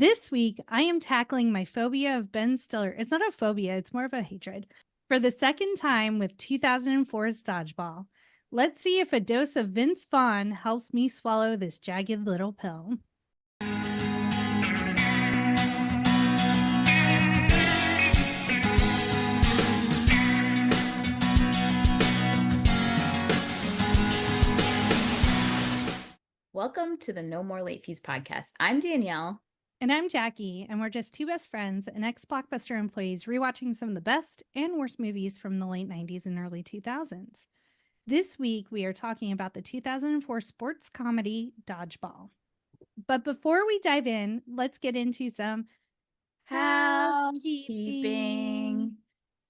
This week, I am tackling my phobia of Ben Stiller. It's not a phobia, it's more of a hatred. For the second time with 2004's Dodgeball. Let's see if a dose of Vince Vaughn helps me swallow this jagged little pill. Welcome to the No More Late Fees podcast. I'm Danielle. And I'm Jackie, and we're just two best friends and ex-Blockbuster employees rewatching some of the best and worst movies from the late 90s and early 2000s. This week, we are talking about the 2004 sports comedy Dodgeball. But before we dive in, let's get into some housekeeping.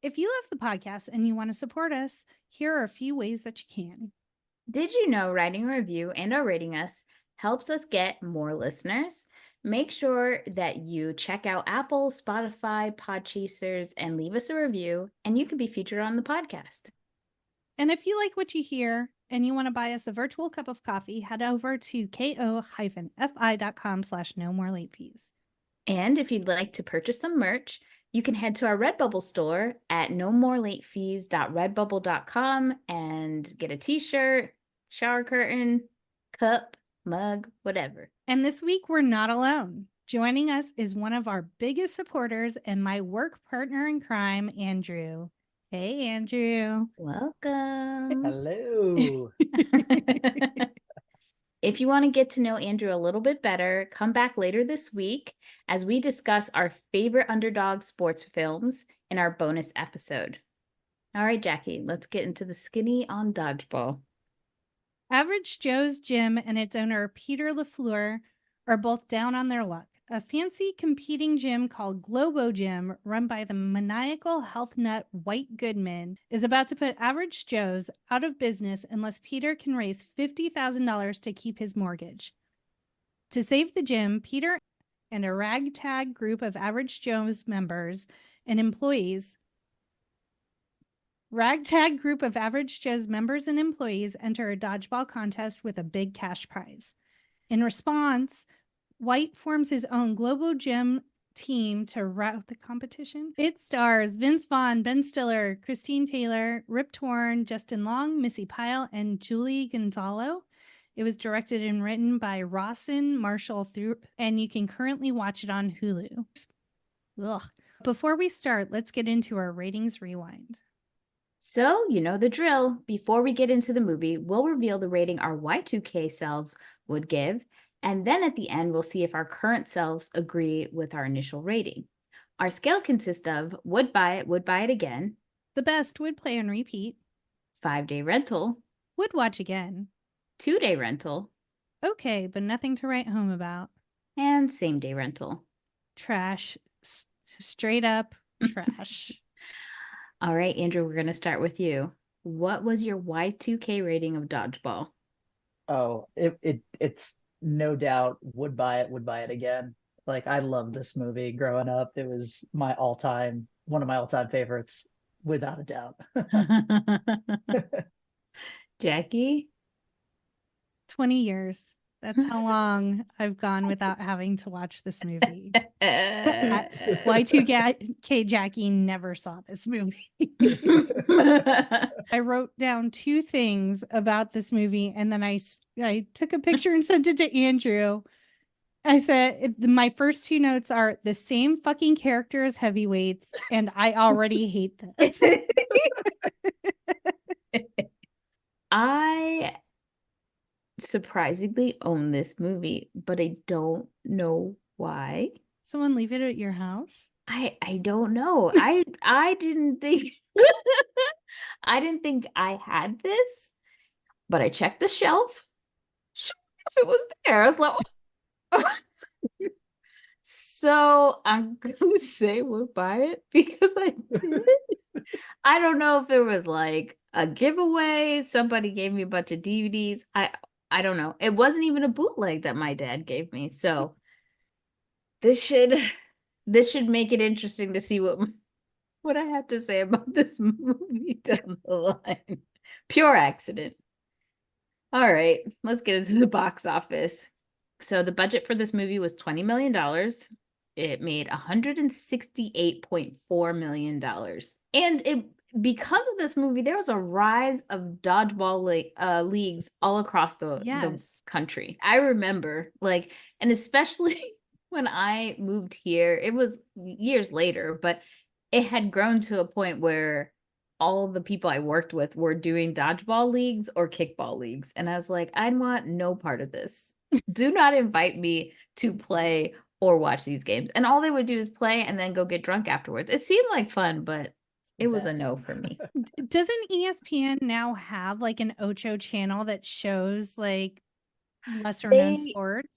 If you love the podcast and you want to support us, here are a few ways that you can. Did you know writing a review and or rating us helps us get more listeners? Make sure that you check out Apple, Spotify, Podchasers, and leave us a review, and you can be featured on the podcast. And if you like what you hear and you want to buy us a virtual cup of coffee, head over to ko-fi.com/no-more-late-fees. And if you'd like to purchase some merch, you can head to our Redbubble store at nomorelateFees.redbubble.com and get a t-shirt, shower curtain, cup, mug, whatever. And this week, we're not alone. Joining us is one of our biggest supporters and my work partner in crime, Andrew. Hey, Andrew. Welcome. Hello. If you want to get to know Andrew a little bit better, come back later this week as we discuss our favorite underdog sports films in our bonus episode. All right, Jackie, let's get into the skinny on Dodgeball. Average Joe's Gym and its owner, Peter LaFleur, are both down on their luck. A fancy competing gym called Globo Gym, run by the maniacal health nut White Goodman, is about to put Average Joe's out of business unless Peter can raise $50,000 to keep his mortgage. To save the gym, Peter and a ragtag group of Average Joe's members and employees enter a dodgeball contest with a big cash prize. In response, White forms his own Globo Gym team to rout the competition. It stars Vince Vaughn, Ben Stiller, Christine Taylor, Rip Torn, Justin Long, Missy Pyle, and Julie Gonzalo. It was directed and written by Rawson Marshall, and you can currently watch it on Hulu. Ugh. Before we start, let's get into our ratings rewind. So, you know the drill. Before we get into the movie, we'll reveal the rating our Y2K selves would give, and then at the end, we'll see if our current selves agree with our initial rating. Our scale consists of would buy it again, the best, would play and repeat, 5-day rental, would watch again, 2-day rental, okay, but nothing to write home about, and same-day rental. Trash. Straight up trash. All right, Andrew, we're going to start with you. What was your Y2K rating of Dodgeball? Oh, it's no doubt would buy it again. Like, I love this movie growing up. It was one of my all-time favorites, without a doubt. Jackie? 20 years. That's how long I've gone without having to watch this movie. Y2K Jackie never saw this movie. I wrote down two things about this movie, and then I took a picture and sent it to Andrew. I said, my first two notes are the same fucking character as Heavyweights, and I already hate this. I surprisingly own this movie, but I don't know why. Someone leave it at your house? I don't know. I didn't think I didn't think I had this, but I checked the shelf. Sure enough, it was there. I was like, oh. So I'm gonna say we'll buy it because I did. I don't know if it was like a giveaway. Somebody gave me a bunch of DVDs. I don't know. It wasn't even a bootleg that my dad gave me. So this should make it interesting to see what I have to say about this movie down the line. Pure accident. All right, let's get into the box office. So the budget for this movie was $20 million. It made $168.4 million. And because of this movie, there was a rise of dodgeball leagues all across the Yes. country. I remember, like, and especially when I moved here, it was years later, but it had grown to a point where all the people I worked with were doing dodgeball leagues or kickball leagues. And I was like, I want no part of this. Do not invite me to play or watch these games. And all they would do is play and then go get drunk afterwards. It seemed like fun, but it was a no for me. Doesn't ESPN now have like an Ocho channel that shows like lesser known sports?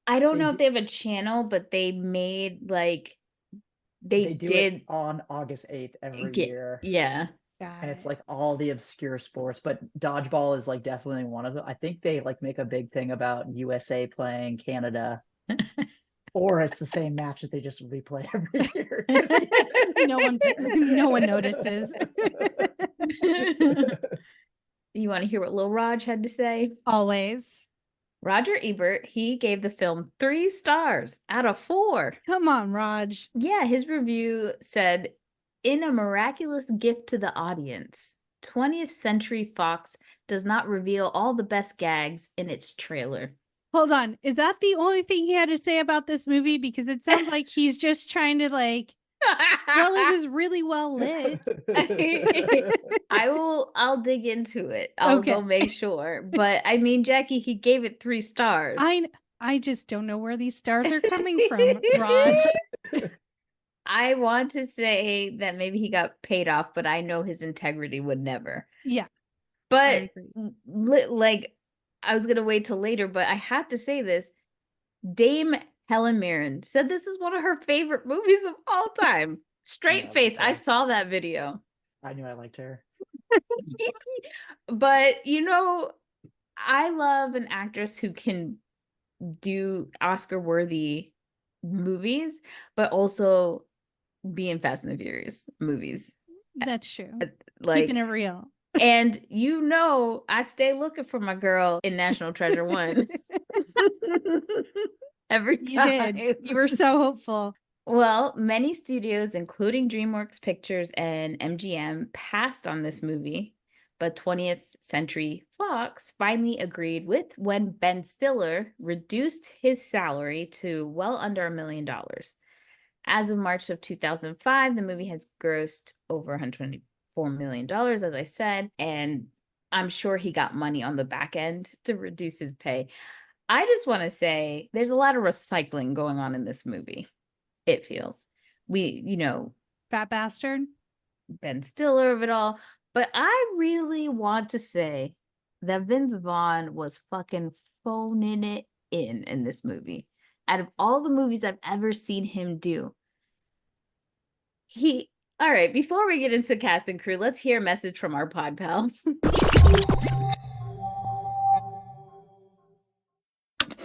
I don't They know do- if they have a channel, but they made like They do did it on August 8th every get year. yeah. Got And it's it. like all the obscure sports, but dodgeball is like definitely one of them. I think they like make a big thing about USA playing Canada, or it's the same match that they just replay every year. no one notices. You want to hear what Lil Raj had to say? Always. Roger Ebert, he gave the film 3 stars out of 4. Come on, Raj. Yeah, his review said, in a miraculous gift to the audience, 20th Century Fox does not reveal all the best gags in its trailer. Hold on. Is that the only thing he had to say about this movie? Because it sounds like he's just trying to like, well, it was really well lit. I'll dig into it. I'll go Okay. make sure. But I mean, Jackie, he gave it 3 stars. I just don't know where these stars are coming from, Raj. I want to say that maybe he got paid off, but I know his integrity would never. Yeah. But like, I was gonna wait till later, but I have to say this. Dame Helen Mirren said this is one of her favorite movies of all time. Straight Yeah, face. I okay. saw that video. I knew I liked her. But you know, I love an actress who can do Oscar-worthy movies, but also be in Fast and the Furious movies. That's true. Like, Keeping it real. and you know, I stay looking for my girl in National Treasure 1. Every time. You did. You were so hopeful. Well, many studios, including DreamWorks Pictures and MGM, passed on this movie, but 20th Century Fox finally agreed with when Ben Stiller reduced his salary to well under $1 million. As of March of 2005, the movie has grossed over $124 million, as I said, and I'm sure he got money on the back end to reduce his pay. I just want to say there's a lot of recycling going on in this movie. It feels. Fat bastard. Ben Stiller of it all. But I really want to say that Vince Vaughn was fucking phoning it in this movie. Out of all the movies I've ever seen him do, all right, before we get into cast and crew, let's hear a message from our pod pals.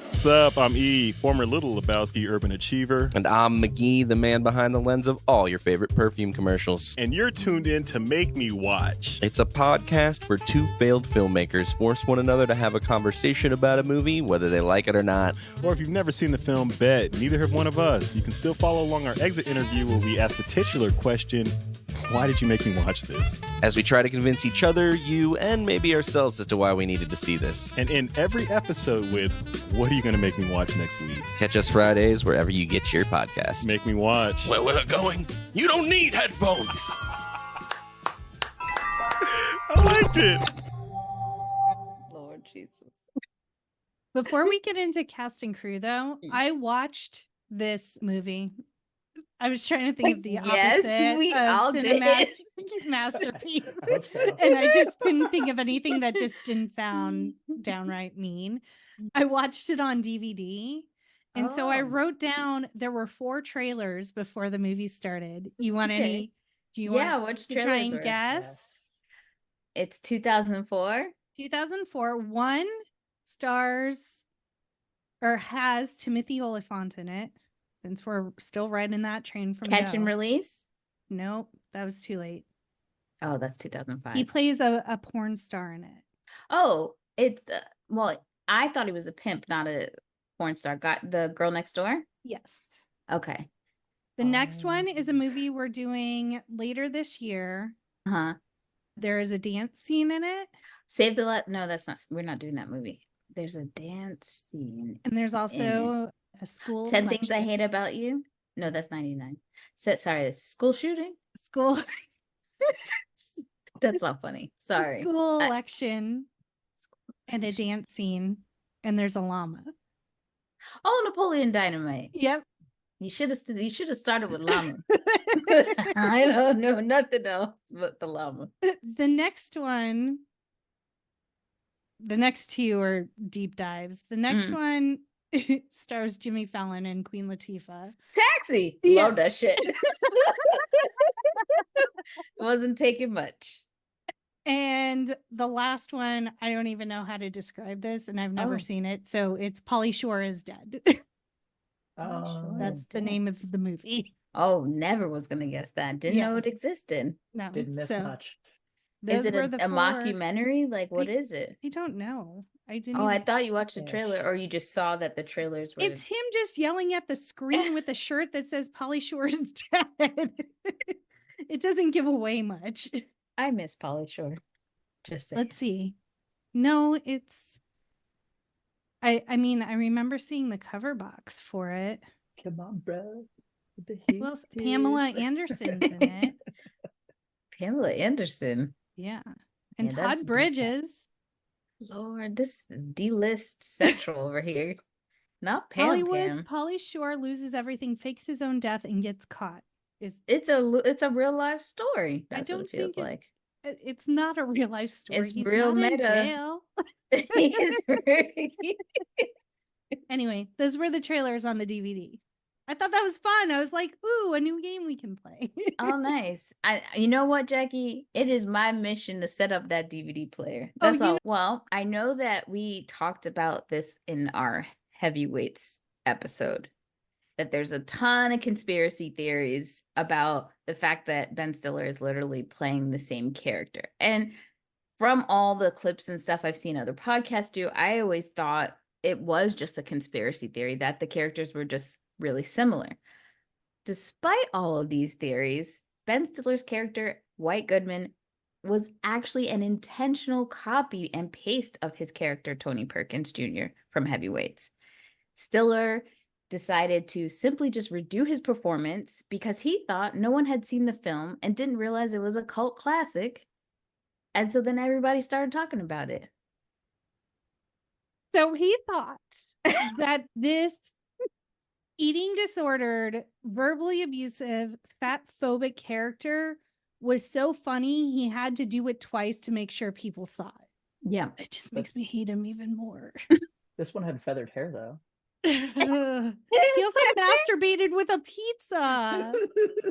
What's up? I'm E, former Little Lebowski urban achiever. And I'm McGee, the man behind the lens of all your favorite perfume commercials. And you're tuned in to Make Me Watch. It's a podcast where 2 failed filmmakers force one another to have a conversation about a movie, whether they like it or not. Or if you've never seen the film, bet neither have one of us. You can still follow along our exit interview where we ask the titular question, why did you make me watch this? As we try to convince each other, you, and maybe ourselves as to why we needed to see this. And in every episode with, what are you going to make me watch next week? Catch us Fridays wherever you get your podcast. Make me watch. Where we're going, you don't need headphones. I liked it. Lord Jesus. Before we get into cast and crew, though, I watched this movie. I was trying to think of the Yes, opposite we of all cinematic did. masterpiece. I hope so. And I just couldn't think of anything that just didn't sound downright mean. I watched it on DVD. And so I Oh. wrote down there were 4 trailers before the movie started. You want Okay. any? Do you Yeah, want which to try trailers and were? guess? Yes. It's 2004. 2004, 1 stars or has Timothy Olyphant in it. Since we're still riding that train from Catch and Go. Release. Nope, that was too late. Oh, that's 2005. He plays a porn star in it. Oh, it's well, I thought he was a pimp, not a porn star? Got the Girl Next Door? Yes. Okay. The next one is a movie we're doing later this year. Uh-huh. There is a dance scene in it. Save the No, that's not. We're not doing that movie. There's a dance scene. And there's also a school 10 Things I election. Hate About You. No, that's 99. Sorry, school shooting. School That's not funny. Sorry. school election and a dance scene. And there's a llama. Oh, Napoleon Dynamite. Yep. You should have started with llama. I don't know nothing else but the llama. The next one, the next two are deep dives. The next one stars Jimmy Fallon and Queen Latifah. Taxi. Yeah. Love that shit. Wasn't taking much. And the last one, I don't even know how to describe this, and I've never Oh. seen it. So it's Pauly Shore is Dead. Oh, That's the name of the movie. Oh, never was gonna guess that. Didn't know Yeah. it existed. No. didn't miss so much. those Is it were a the four. mockumentary? Like, what I- is it? I don't know. I didn't. Oh, I even- thought you watched the Ish. trailer, or you just saw that the trailers were. It's him just yelling at the screen with a shirt that says Pauly Shore is dead. It doesn't give away much. I miss Pauly Shore. Just saying. Let's see. No, it's. I mean, I remember seeing the cover box for it. Come on, bro. with the Well, huge Pamela tits. Anderson's in it. Pamela Anderson. Yeah. And Yeah, that's Todd deep. Bridges. Lord, this D-list central over here. Not Pam. Hollywood's Pam. Pauly Shore loses everything, fakes his own death, and gets caught. It's a real life story. I That's what don't it feels think like. It's not a real life story. It's He's real not in meta. jail. It's very- Anyway, those were the trailers on the DVD. I thought that was fun. I was like, ooh, a new game we can play. Oh, nice. You know what, Jackie? It is my mission to set up that DVD player. Oh, That's you all. know- Well, I know that we talked about this in our heavyweights episode, that there's a ton of conspiracy theories about the fact that Ben Stiller is literally playing the same character. And from all the clips and stuff I've seen other podcasts do, I always thought it was just a conspiracy theory, that the characters were just really similar. Despite all of these theories, Ben Stiller's character, White Goodman, was actually an intentional copy and paste of his character, Tony Perkins Jr. from Heavyweights. Stiller decided to simply just redo his performance because he thought no one had seen the film and didn't realize it was a cult classic. And so then everybody started talking about it. So he thought that this eating disordered, verbally abusive, fat phobic character was so funny he had to do it twice to make sure people saw it. Yeah. It just makes me hate him even more. This one had feathered hair though. He also masturbated with a pizza.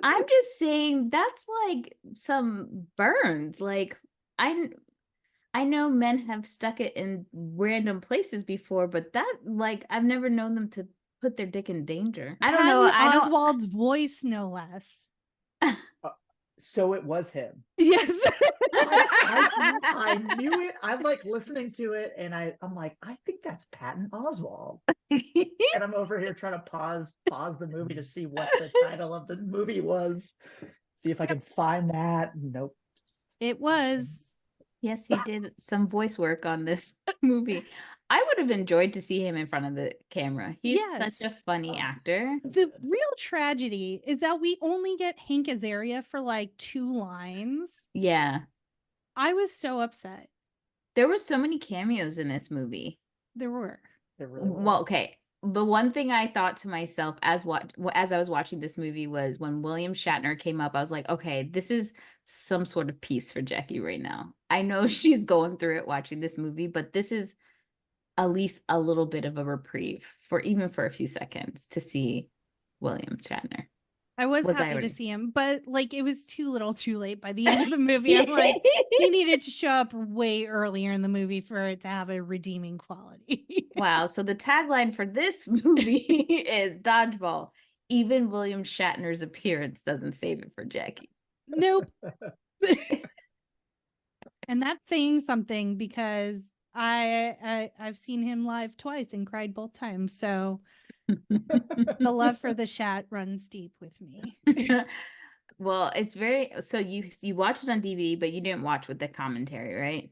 I'm just saying that's like some burns. Like I know men have stuck it in random places before, but that, like, I've never known them to put their dick in danger. I don't know. Patton I don't. Oswald's voice, no less. So it was him. Yes. I knew it. I'm like listening to it and I'm like, I think that's Patton Oswalt. And I'm over here trying to pause the movie to see what the title of the movie was. See if I can find that. Nope. It was. Yes, he did some voice work on this movie. I would have enjoyed to see him in front of the camera. He's such a Yes. funny actor. The real tragedy is that we only get Hank Azaria for like 2 lines. Yeah. I was so upset. There were so many cameos in this movie. There were. It really was. Well, okay. The one thing I thought to myself as I was watching this movie was when William Shatner came up, I was like, okay, this is some sort of peace for Jackie right now. I know she's going through it watching this movie, but this is at least a little bit of a reprieve for a few seconds to see William Shatner. I was Was I happy already- to see him, but like it was too little too late by the end of the movie. I'm like, he needed to show up way earlier in the movie for it to have a redeeming quality. Wow. So the tagline for this movie is Dodgeball. Even William Shatner's appearance doesn't save it for Jackie. Nope. And that's saying something because I've seen him live twice and cried both times. So the love for the Shat runs deep with me. Well, it's very so you watched it on DVD, but you didn't watch with the commentary, right?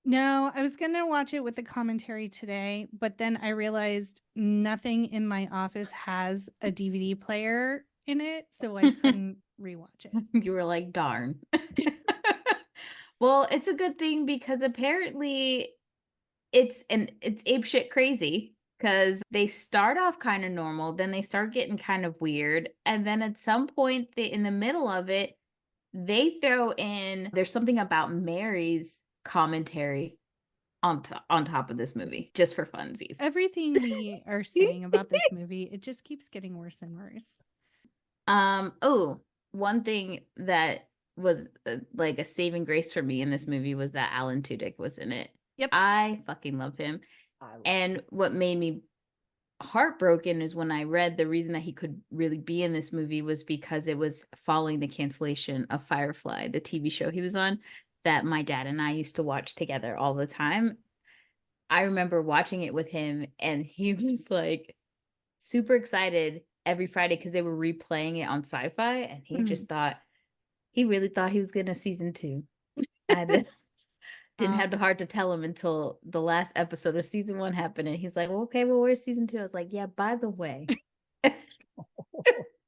No, I was gonna watch it with the commentary today, but then I realized nothing in my office has a DVD player in it, so I couldn't rewatch it. You were like, darn. Well, it's a good thing because apparently it's apeshit crazy because they start off kind of normal, then they start getting kind of weird, and then at some point in the middle of it, they throw in there's something about Mary's commentary on top of this movie just for funsies. Everything we are saying about this movie, it just keeps getting worse and worse. Oh, one thing that was like a saving grace for me in this movie was that Alan Tudyk was in it. Yep. I fucking love him. And what made me heartbroken is when I read the reason that he could really be in this movie was because it was following the cancellation of Firefly, the TV show he was on, that my dad and I used to watch together all the time. I remember watching it with him, and he was like super excited every Friday because they were replaying it on Sci-Fi, and he just thought, he really thought he was getting a season 2. I didn't have the heart to tell him until the last episode of season 1 happened, and he's like, well, okay, well, where's season 2? I was like, yeah, by the way.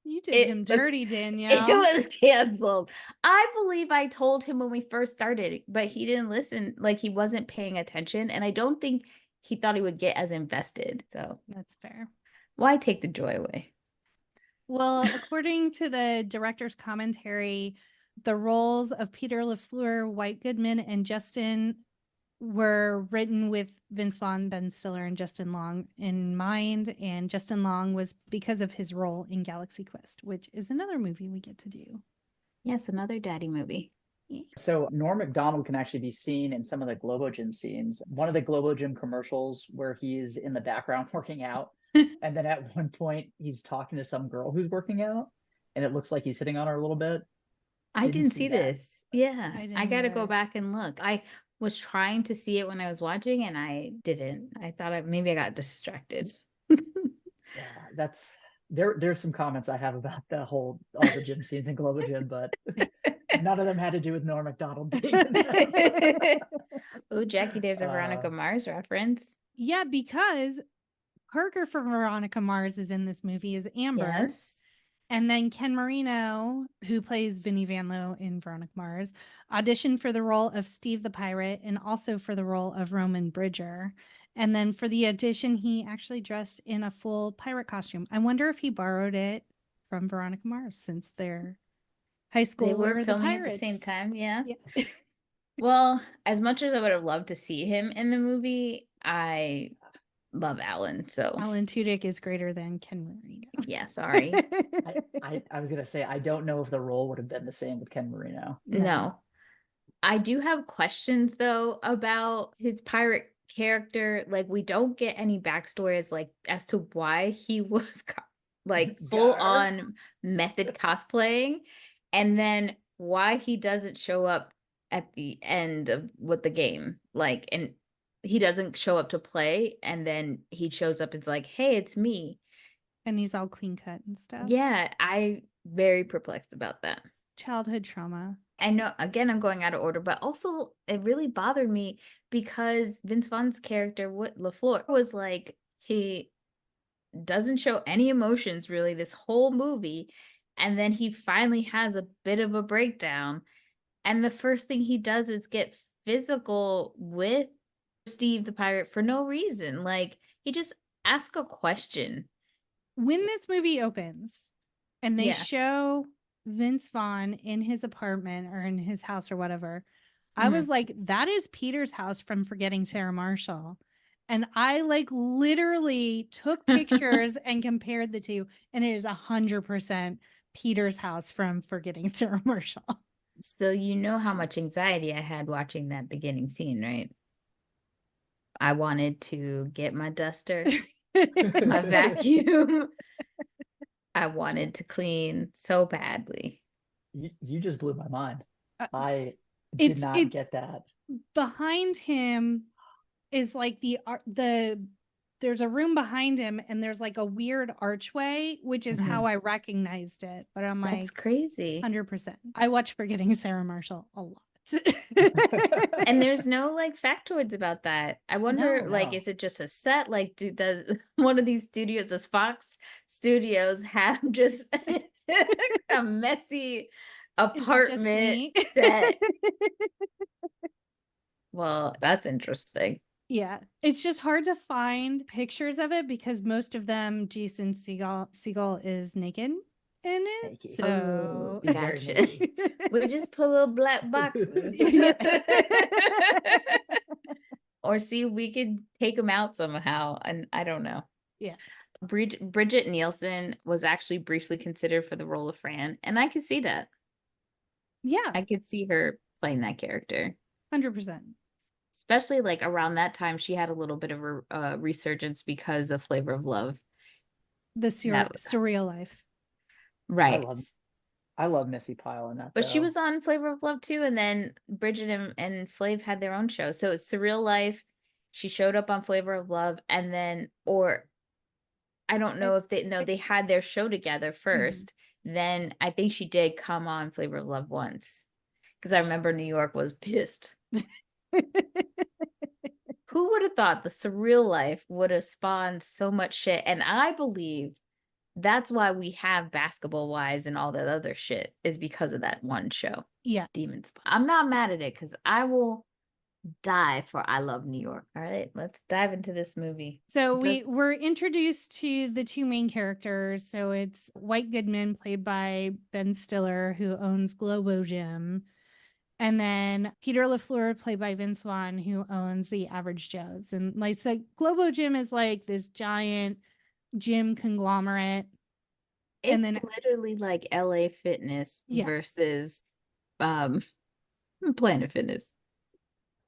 You did him dirty, Danielle. It was canceled. I believe I told him when we first started, but he didn't listen. Like, he wasn't paying attention, and I don't think he thought he would get as invested. So That's fair. why take the joy away? Well, according to the director's commentary, the roles of Peter LaFleur, White Goodman, and Justin were written with Vince Vaughn, Ben Stiller, and Justin Long in mind. And Justin Long was because of his role in Galaxy Quest, which is another movie we get to do. Yes, another daddy movie. So Norm Macdonald can actually be seen in some of the Globo Gym scenes. One of the Globo Gym commercials where he's in the background working out. And then at one point he's talking to some girl who's working out, and it looks like he's hitting on her a little bit. I didn't see that. this. Yeah. I I got to go either. back and look. I was trying to see it when I was watching, and I didn't. I thought maybe I got distracted. Yeah, that's there's some comments I have about all the gym scenes in Globo Gym, but none of them had to do with Norm Macdonald being in them. Oh, Jackie, there's a Veronica Mars reference. Yeah, because Parker for Veronica Mars is in this movie as Amber. Yes. And then Ken Marino, who plays Vinnie Van Lowe in Veronica Mars, auditioned for the role of Steve the Pirate and also for the role of Roman Bridger. And then for the audition, he actually dressed in a full pirate costume. I wonder if he borrowed it from Veronica Mars since they're high school. They were filming at the same time. Yeah. Well, as much as I would have loved to see him in the movie, I love Alan. So Alan Tudyk is greater than Ken Marino. Yeah, sorry. I was gonna say, I don't know if the role would have been the same with Ken Marino. No. I do have questions though about his pirate character. Like, we don't get any backstories as to why he was like full on method cosplaying, and then why he doesn't show up at the end of what the game, like, and he doesn't show up to play, and then he shows up, it's like, hey, it's me. And he's all clean cut and stuff. Yeah, I very perplexed about that. Childhood trauma. I know, again, I'm going out of order, but also it really bothered me because Vince Vaughn's character, LaFleur, was like, he doesn't show any emotions really this whole movie. And then he finally has a bit of a breakdown. And the first thing he does is get physical with Steve the Pirate for no reason. Like, he just asked a question. When this movie opens and they Yeah. show Vince Vaughn in his apartment or in his house or whatever, I was like, that is Peter's house from Forgetting Sarah Marshall. And I literally took pictures and compared the two, and it is 100% Peter's house from Forgetting Sarah Marshall. So you know how much anxiety I had watching that beginning scene, right? I wanted to get my duster, my vacuum. I wanted to clean so badly. You just blew my mind. I It's- did not it's- get that. Behind him, is like there's a room behind him and there's like a weird archway, which is how I recognized it. But I'm like, That's crazy. 100%. I watch Forgetting Sarah Marshall a lot. And there's no like factoids about that. I wonder, like, No. is it just a set? Like, does one of these studios, does Fox Studios have just a messy Is it just apartment me? set? Well, that's interesting. Yeah, it's just hard to find pictures of it because most of them, Jason Segel is naked in it. Naked. So He's very Gotcha. naked. We just put little black boxes. Or see if we could take them out somehow. And I don't know. Yeah. Bridget Nielsen was actually briefly considered for the role of Fran, and I could see that. Yeah, I could see her playing that character, 100%. especially like around that time. She had a little bit of a resurgence because of Flavor of Love. The That was- surreal life. Right. I love Missy Pyle in that. But she though. was on Flavor of Love too, and then Bridget and Flav had their own show. So it's Surreal Life. She showed up on Flavor of Love, and then, or I don't know if they had their show together 1st. Then I think she did come on Flavor of Love once, because I remember New York was pissed. Who would have thought the Surreal Life would have spawned so much shit? And I believe that's why we have Basketball Wives and all that other shit, is because of that one show. Yeah. Demon Spawn. I'm not mad at it because I will die for I Love New York. All right, let's dive into this movie. So Okay. we were introduced to the two main characters. So it's White Goodman, played by Ben Stiller, who owns Globo Gym. And then Peter LaFleur, played by Vince Vaughn, who owns the Average Joe's. And like, so Globo Gym is like this giant gym conglomerate. It's And then- literally like LA Fitness Yes. versus Planet Fitness.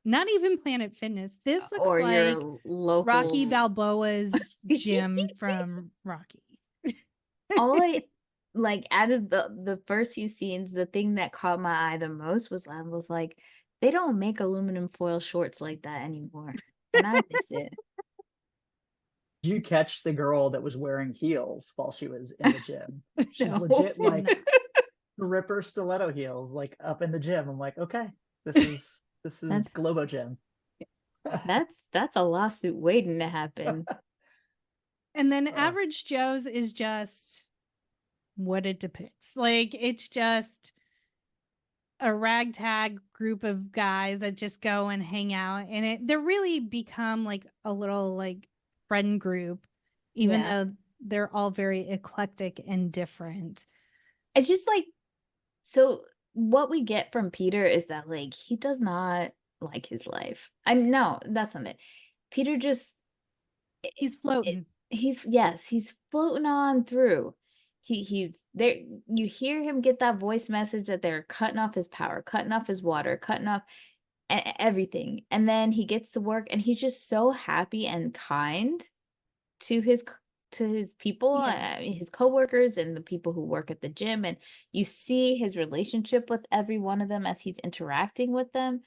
Not even Planet Fitness. This looks or like your local Rocky Balboa's gym from Rocky. all I like out of the first few scenes, the thing that caught my eye the most was I was like, they don't make aluminum foil shorts like that anymore. And I miss it. Did you catch the girl that was wearing heels while she was in the gym? She's No. legit like ripper stiletto heels, like up in the gym. I'm like, okay, this is That's- Globo Gym. That's a lawsuit waiting to happen. And then Oh. Average Joe's is just what it depicts. Like, it's just a ragtag group of guys that just go and hang out. And they really become like a little like friend group, even Yeah. though they're all very eclectic and different. It's just like, so what we get from Peter is that like he does not like his life. No, that's not it. Peter just He's floating. he's floating on through. He's there. You hear him get that voice message that they're cutting off his power, cutting off his water, cutting off everything, and then he gets to work, and he's just so happy and kind to his people, Yeah. his coworkers, and the people who work at the gym, and you see his relationship with every one of them as he's interacting with them.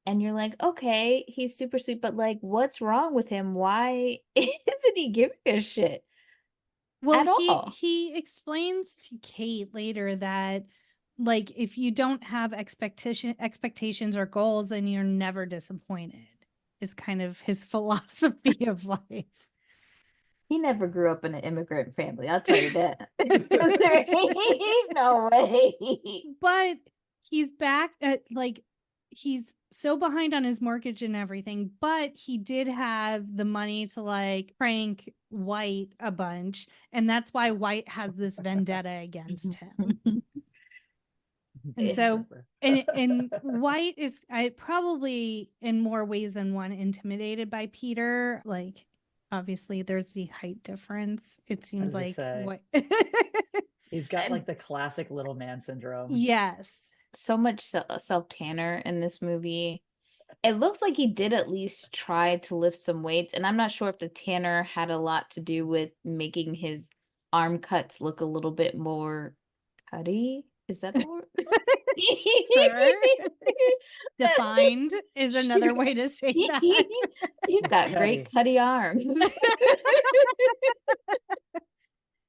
And you're like, okay, he's super sweet, but like, what's wrong with him? Why isn't he giving a shit? Well, all. he explains to Kate later that like if you don't have expectations or goals, then you're never disappointed. Is kind of his philosophy of life. He never grew up in an immigrant family, I'll tell you that. There ain't no way. But he's back at like he's so behind on his mortgage and everything, but he did have the money to like prank White a bunch, and that's why White has this vendetta against him. And so and White is probably in more ways than one intimidated by Peter. Like obviously there's the height difference. It seems was like gonna what He's got like the classic little man syndrome. yes. So much self-tanner in this movie. It looks like he did at least try to lift some weights, and I'm not sure if the tanner had a lot to do with making his arm cuts look a little bit more cutty. Is that the word? Defined is another way to say that. He's got great cutty arms.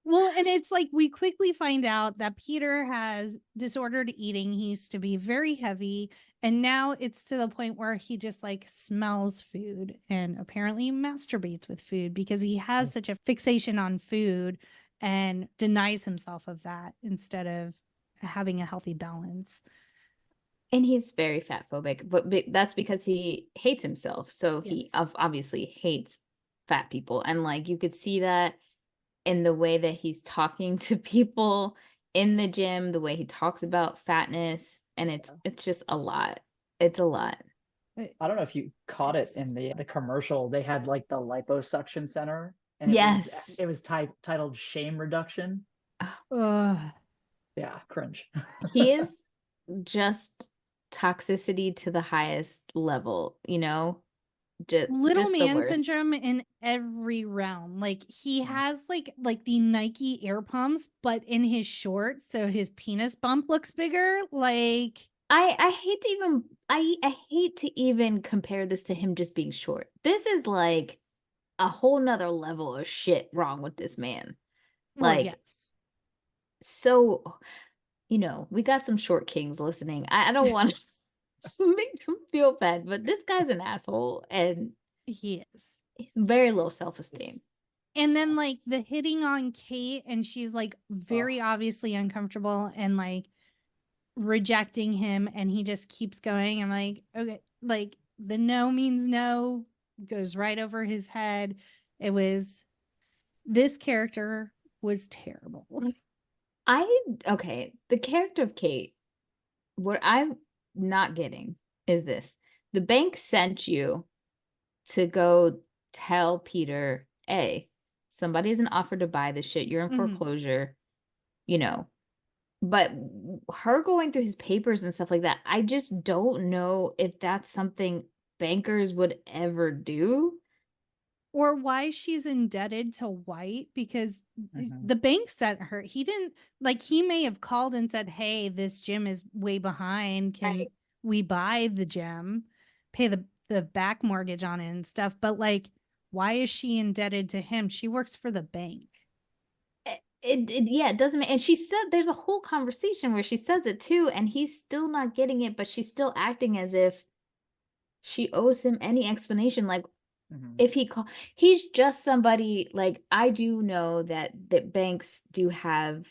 Well, and it's like we quickly find out that Peter has disordered eating. He used to be very heavy, and now it's to the point where he just like smells food and apparently masturbates with food because he has such a fixation on food and denies himself of that instead of having a healthy balance. And he's very fat phobic, but that's because he hates himself. So he Yes. obviously hates fat people. And like you could see that in the way that he's talking to people in the gym, the way he talks about fatness, and it's just a lot. It's a lot. I don't know if you caught it Yes. in the commercial. They had like the liposuction center, and Yes. it was titled "Shame Reduction." Ugh. Yeah, cringe. He is just toxicity to the highest level, you know? Little Just the man worst. syndrome in every realm. Like he Mhm. has like the Nike air pumps, but in his shorts, so his penis bump looks bigger. Like I hate to even I hate to even compare this to him just being short. This is like a whole nother level of shit wrong with this man. well, Like yes. so, you know, we got some short kings listening. I don't want to make them feel bad, but this guy's an asshole and He is. very low self-esteem. And then like the hitting on Kate, and she's like very obviously uncomfortable and like rejecting him, and he just keeps going. I'm like, okay, like the no means no goes right over his head. This character was terrible. Okay, the character of Kate, what I'm not getting is this. The bank sent you to go tell Peter, hey, somebody has an offer to buy the shit, you're in Mhm. foreclosure, you know. But her going through his papers and stuff like that, I just don't know if that's something bankers would ever do. Or why she's indebted to White, because Mhm. the bank sent her. He didn't, like, he may have called and said, hey, this gym is way behind. Can Right. we buy the gym, pay the back mortgage on it and stuff? But like, why is she indebted to him? She works for the bank. Yeah, it doesn't make, and she said there's a whole conversation where she says it too, and he's still not getting it, but she's still acting as if she owes him any explanation. Like Mhm. if he's just somebody, like I do know that banks do have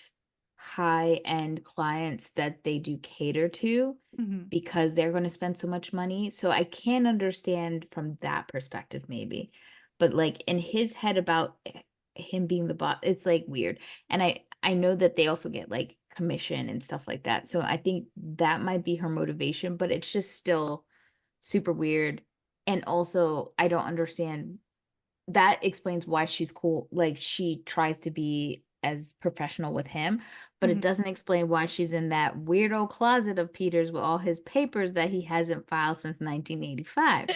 high-end clients that they do cater to Mhm. because they're going to spend so much money. So I can understand from that perspective maybe. But like in his head about him being the boss, it's like weird. And I know that they also get like commission and stuff like that. So I think that might be her motivation, but it's just still super weird. And also, I don't understand. That explains why she's cool. Like she tries to be as professional with him, but it Mhm. doesn't explain why she's in that weirdo closet of Peter's with all his papers that he hasn't filed since 1985.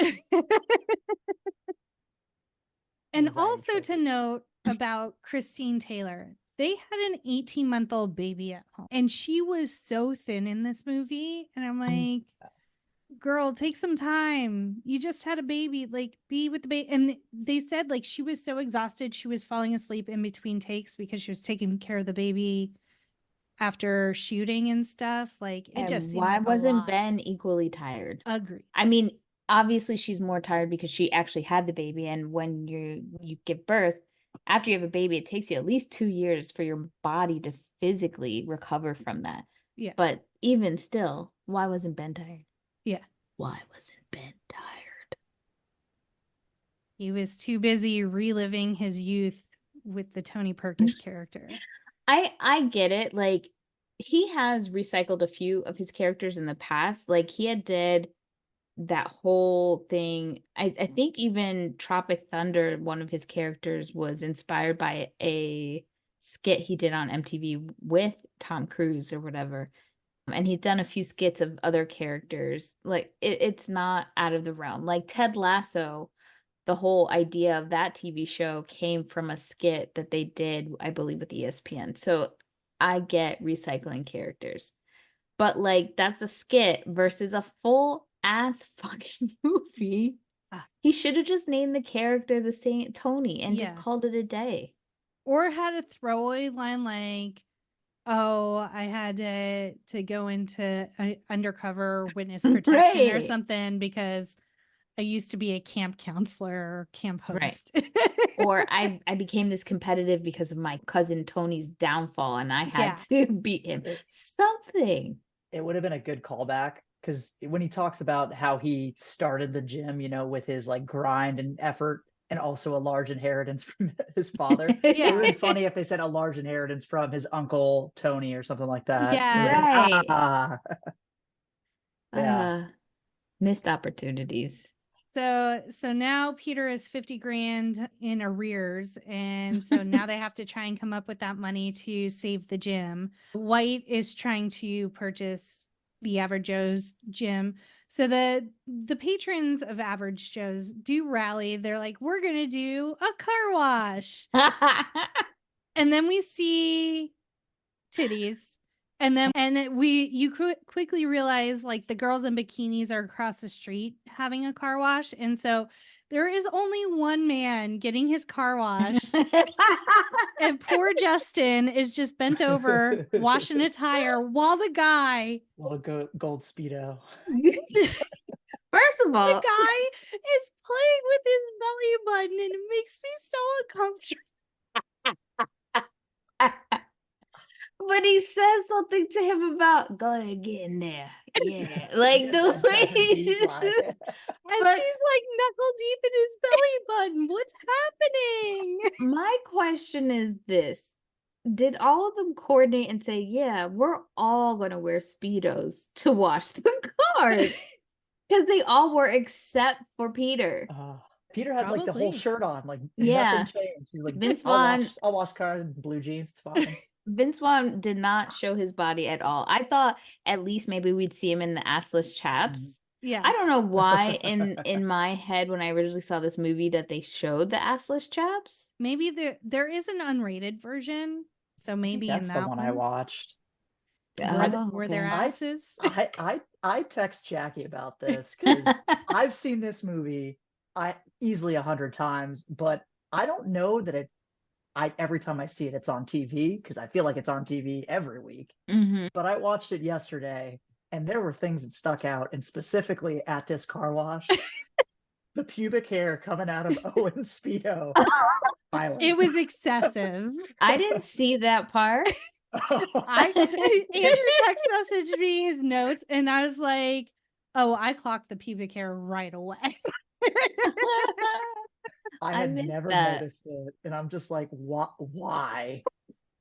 And Anxiety also to triggers. note about Christine Taylor, they had an 18-month-old baby at home, and she was so thin in this movie. And I'm like, girl, take some time. You just had a baby. Like, be with the baby. And they said, like, she was so exhausted, she was falling asleep in between takes because she was taking care of the baby after shooting and stuff. Like, it just And seemed why like a wasn't lot. Ben equally tired? Agree. I mean, obviously she's more tired because she actually had the baby, and when you give birth, after you have a baby, it takes you at least 2 years for your body to physically recover from that. Yeah. But even still, why wasn't Ben tired? Yeah. Why wasn't Ben tired? He was too busy reliving his youth with the Tony Perkis character. I get it. Like he has recycled a few of his characters in the past. Like he had did that whole thing. I think even Tropic Thunder, one of his characters was inspired by a skit he did on MTV with Tom Cruise or whatever. And he's done a few skits of other characters. Like it's not out of the realm. Like Ted Lasso, the whole idea of that TV show came from a skit that they did, I believe, with ESPN. So I get recycling characters. but like that's a skit versus a full ass fucking movie. He should have just named the character the same Tony and just Yeah. called it a day. Or had a throwaway line like, "Oh, I had to go into undercover witness protection or Right. something because I used to be a camp counselor or camp Right. host." Or I became this competitive because of my cousin Tony's downfall and I had Yeah. to beat him. It- Something. It would have been a good callback because when he talks about how he started the gym, with his like grind and effort and also a large inheritance from his father. It would have been funny if they said a large inheritance from his uncle Tony or something like that. Yeah. He's like, Right. Yeah. Missed opportunities. So now Peter is 50 grand in arrears. And so now they have to try and come up with that money to save the gym. White is trying to purchase the Average Joe's gym. So the patrons of Average Joe's do rally. They're like, we're going to do a car wash. And then we see titties. And then you quickly realize like the girls in bikinis are across the street having a car wash. And so there is only one man getting his car washed. And poor Justin is just bent over washing a tire while the guy, Little gold Speedo. First of all, the guy is playing with his belly button and it makes me so uncomfortable. but he says something to him about go ahead, get in there. Yeah. Like the way He's like- And But- she's like knuckle deep in his belly button. What's happening? My question is this. Did all of them coordinate and say, yeah, we're all going to wear Speedos to wash the cars? Because they all were except for Peter. Peter had like the whole Probably. shirt on, like Yeah. nothing changed. He's like, Vince I'll Vaughn- I'll wash cars in blue jeans. It's fine. Vince Vaughn did not show his body at all. I thought at least maybe we'd see him in the assless chaps. Yeah. I don't know why in my head when I originally saw this movie that they showed the assless chaps. Maybe there is an unrated version. So maybe That's in the that one I watched. were their okay. asses. I text Jackie about this because I've seen this movie easily 100 times, but I don't know that every time I see it, it's on TV because I feel like it's on TV every week. Mm-hmm. But I watched it yesterday and there were things that stuck out, and specifically at this car wash, the pubic hair coming out of Owen's Speedo. It was excessive. I didn't see that part. Andrew text messaged me his notes and I was like, oh, I clocked the pubic hair right away. I I had missed never that. noticed it, and I'm just like, why?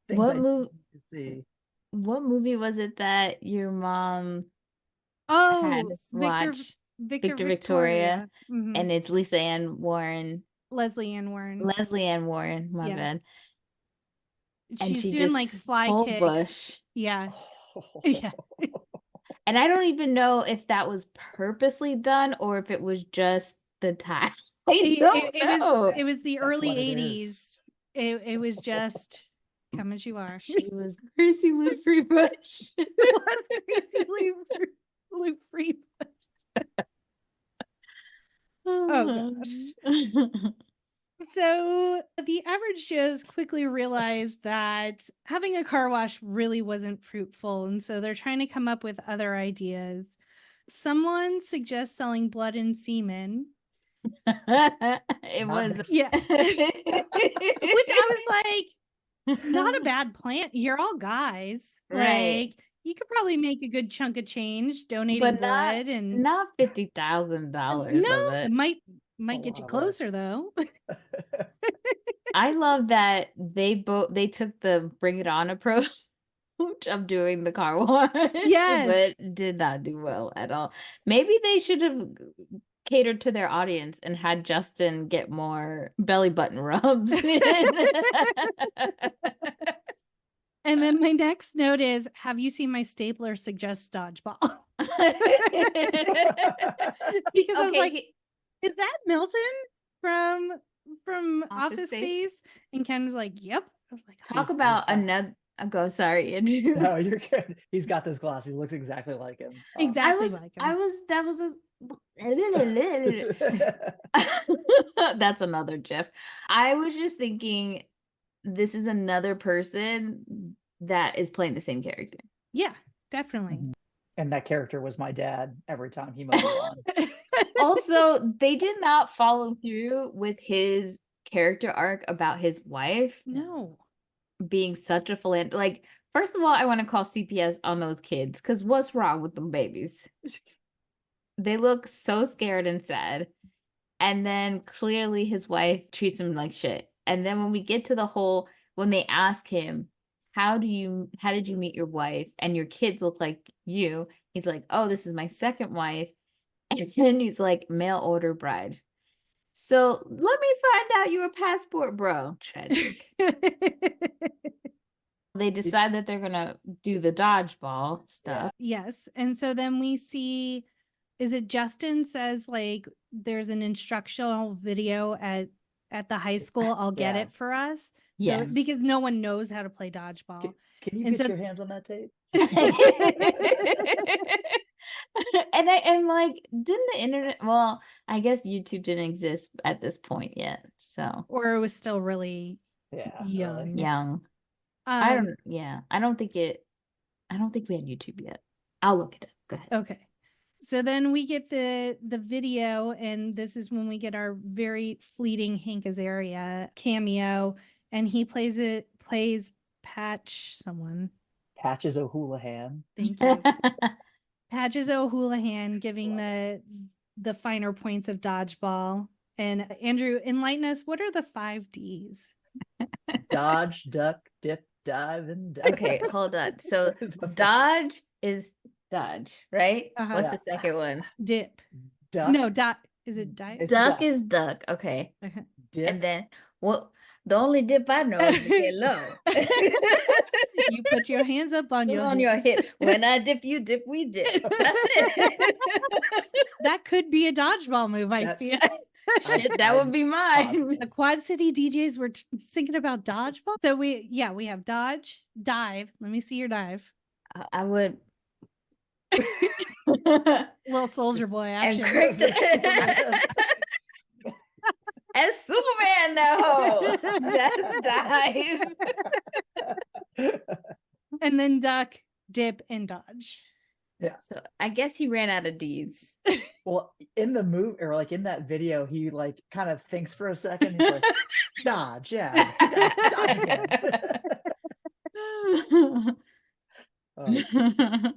What I move- need to see. What movie was it that your mom had Oh, us Victor watch? Victor Victoria. Victoria. Mhm. And it's Lisa Ann Warren, Leslie Ann Warren. Leslie Ann Warren, my Yeah. bad. And She's she doing just like fly full kicks. bush. Yeah. Yeah. And I don't even know if that was purposely done or if it was just the time. It was the That's early what it 80s. It was just come as you are. She was Gracie Lou Freebush. Lou Free. Oh, So the Average Joes quickly realized that having a car wash really wasn't fruitful. And so they're trying to come up with other ideas. Someone suggests selling blood and semen, It was Nice. Yeah. which I was like, not a bad plan. You're all guys. Right. Like, you could probably make a good chunk of change donating But blood and not $50,000 no, of it it. might A get lot you of work. closer though. I love that they took the bring it on approach of doing the car wash. Yes. But did not do well at all. Maybe they should have catered to their audience and had Justin get more belly button rubs. And then my next note is, have you seen my stapler suggest dodgeball? Because I was like, is that Milton from Office Office Space? Space? And Ken was like, yep. I was like, talk He's about back. Go, sorry, Andrew. No, you're good. He's got those glasses. He looks exactly like him. Exactly like him. That was that's another GIF. I was just thinking this is another person that is playing the same character. Yeah, definitely. Mhm. And that character was my dad every time he mowed the lawn. Also, they did not follow through with his character arc about his wife No. being such a philanthropist. Like, first of all, I want to call CPS on those kids because what's wrong with them babies? They look so scared and sad. And then clearly his wife treats him like shit. And then when we get to the whole, when they ask him, how did you meet your wife? And your kids look like you. He's like, oh, this is my second wife. And then he's like, mail order bride. So let me find out you're a passport bro. Tragic. They decide that they're gonna do the dodgeball stuff. Yes. And so then we see, is it Justin says like there's an instructional video at the high school. I'll get Yeah. it for us. So Yes. because no one knows how to play dodgeball. Can you And get so- your hands on that tape? And I'm like, didn't the internet? Well, I guess YouTube didn't exist at this point yet. So Or it was still really Yeah. young. really. young. I I don't think we had YouTube yet. I'll look it up. Go ahead. Okay. So then we get the video, and this is when we get our very fleeting Hank Azaria cameo, and he plays Patch someone. Patches O'Houlihan. Thank you. Patches O'Houlihan giving the finer points of dodgeball. And Andrew, enlighten us, what are the 5 Ds? Dodge, duck, dip, dive, and dive. Okay, hold on. So Is what the- dodge is dodge, right? Uh-huh. What's Yeah. the second one? Dip. Duck, No, is it dive? It's Duck duck. is duck. Okay. Okay. dip, And then, well, the only dip I know is to get low. You put your hands up on your on your hips. hip. When I dip, you dip, we dip. That's it. That could be a dodgeball move, I That- feel. Shit, that would be mine. The Quad City DJs were thinking about dodgeball. So we have dodge, dive. Let me see your dive. I would. Little soldier boy And action. Craig- As Superman, no. That's dive. And then duck, dip, and dodge. So I guess he ran out of D's. Well, in the movie or like in that video, he like kind of thinks for a second. He's like, dodge, yeah, dodge again. Oh,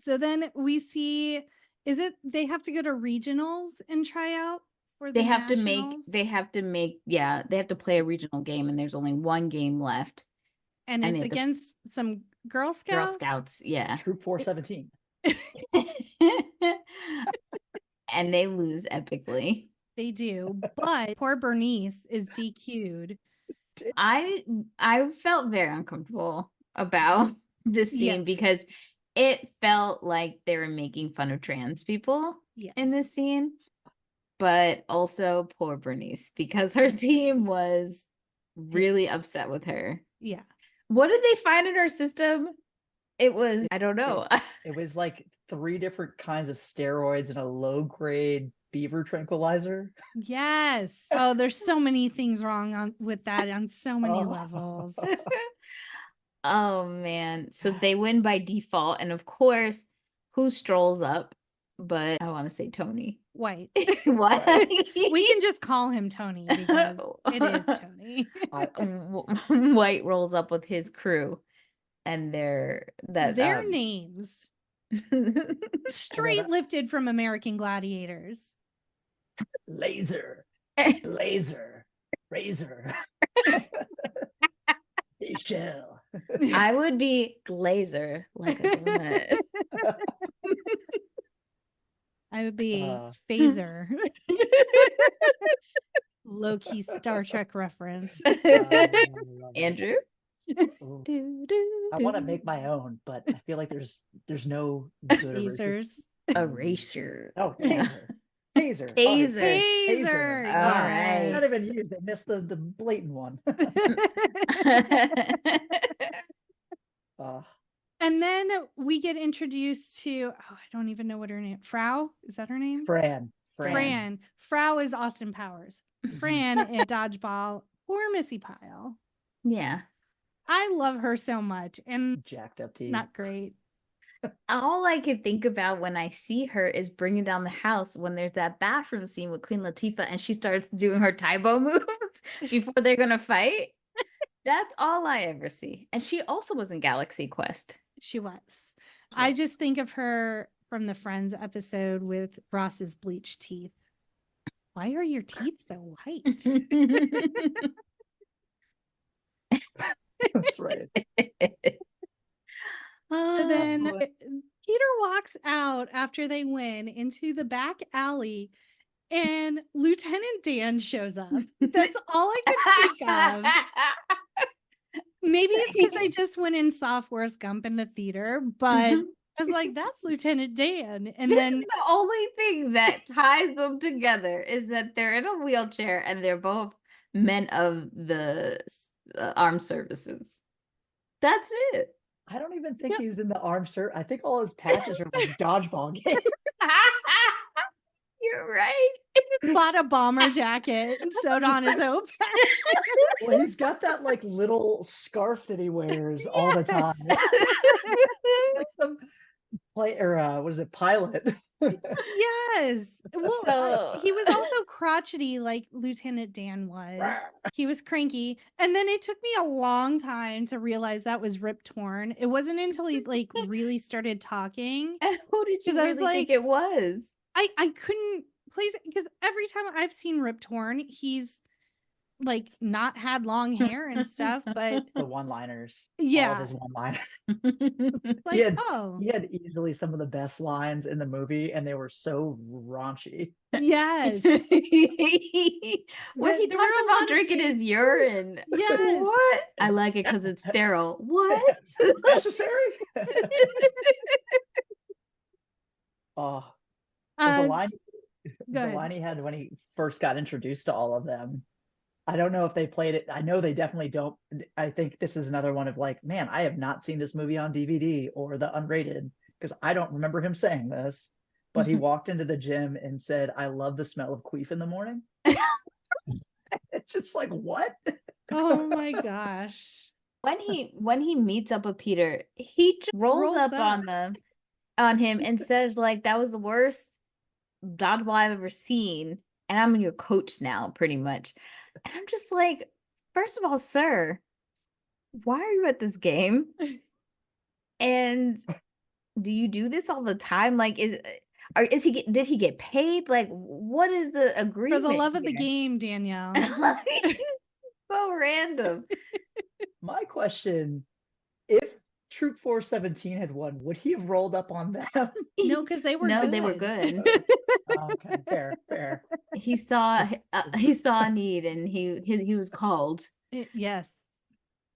So then we see, is it they have to go to regionals and try out for the they have to nationals? they have to play a regional game, and there's only one game left. and and it's they have to- against some Girl Scouts. Girl Scouts, yeah. Troop 417. And they lose epically. They do, but poor Bernice is DQ'd. I felt very uncomfortable about this scene Yes. because it felt like they were making fun of trans people Yes. in this scene, but also poor Bernice because her team was really Pissed. upset with her. Yeah. What did they find in her system? It was, I don't know. It was like 3 different kinds of steroids and a low grade beaver tranquilizer. Yes. Oh, there's so many things wrong with that on so many Oh. levels. Oh man. So they win by default. And of course, who strolls up? But I want to say Tony. White. What? We can just call him Tony because it is Tony. White rolls up with his crew and their names straight lifted from American Gladiators. Laser, laser, razor. Shell. I would be Glazer like a donut. I would be Uh. Phaser. Low key Star Trek reference. Andrew? Ooh. Do, I want to make my own, but I feel like there's no good eraser. Phasers. Eraser. Oh, Yeah. taser. Taser. Oh, it's Taser. Taser. All yes. not even used. They missed the blatant one. uh, And then we get introduced to, oh, I don't even know what her name. Frau, is that her name? Fran. Fran. Frau is Austin Powers. Fran in Dodgeball. Poor Missy Pyle. Yeah. I love her so much, and Jacked up teeth. not great. All I can think about when I see her is bringing down the house when there's that bathroom scene with Queen Latifah and she starts doing her Taibo moves before they're gonna fight. That's all I ever see. And she also was in Galaxy Quest. She was. I just think of her from the Friends episode with Ross's bleached teeth. Why are your teeth so white? That's right. And then boy. Peter walks out after they win into the back alley, and Lieutenant Dan shows up. That's all I could think of. Maybe it's because I just went and saw Forrest Gump in the theater, but I was like, that's Lieutenant Dan. And This then is the only thing that ties them together is that they're in a wheelchair and they're both men of the armed services. That's it. I don't even think Yep. he's in the armed service. I think all his patches are like dodgeball games. You're right. bought a bomber jacket and sewed on his own patch. Well, he's got that like little scarf that he wears all the time. Like some play or what is it, pilot? Yes. Well, So- he was also crotchety like Lieutenant Dan was. He was cranky. And then it took me a long time to realize that was Rip Torn. It wasn't until he like really started talking. And who did you 'Cause I was really think like- it was? I couldn't place it because every time I've seen Rip Torn, he's like not had long hair and stuff, but It's the one-liners. All of yeah, his one-liners. like had- oh He had easily some of the best lines in the movie, and they were so raunchy. yes, Where There- he there were talked a lot about of drinking things- his urine. Yes. What? I like it because it's sterile. What? Necessary? Oh, well, the line, go the ahead. line he had when he first got introduced to all of them. I don't know if they played it. I know they definitely don't. I think this is another one of like, man, I have not seen this movie on DVD or the unrated because I don't remember him saying this. But he walked into the gym and said, "I love the smell of queef in the morning." It's just like, what? Oh my gosh. When he meets up with Peter, he just rolls Rolls up up. on him and says like that was the worst dodgeball I've ever seen, and I'm your coach now, pretty much. And I'm just like, first of all, sir, why are you at this game? And do you do this all the time? Like, did he get paid? Like, what is the For agreement the love of the here? game, Danielle. So random. My question: if Troop 417 had won, would he have rolled up on them? No, because they were No, they were good. good. Okay, fair. He saw a need and he was called. Yes,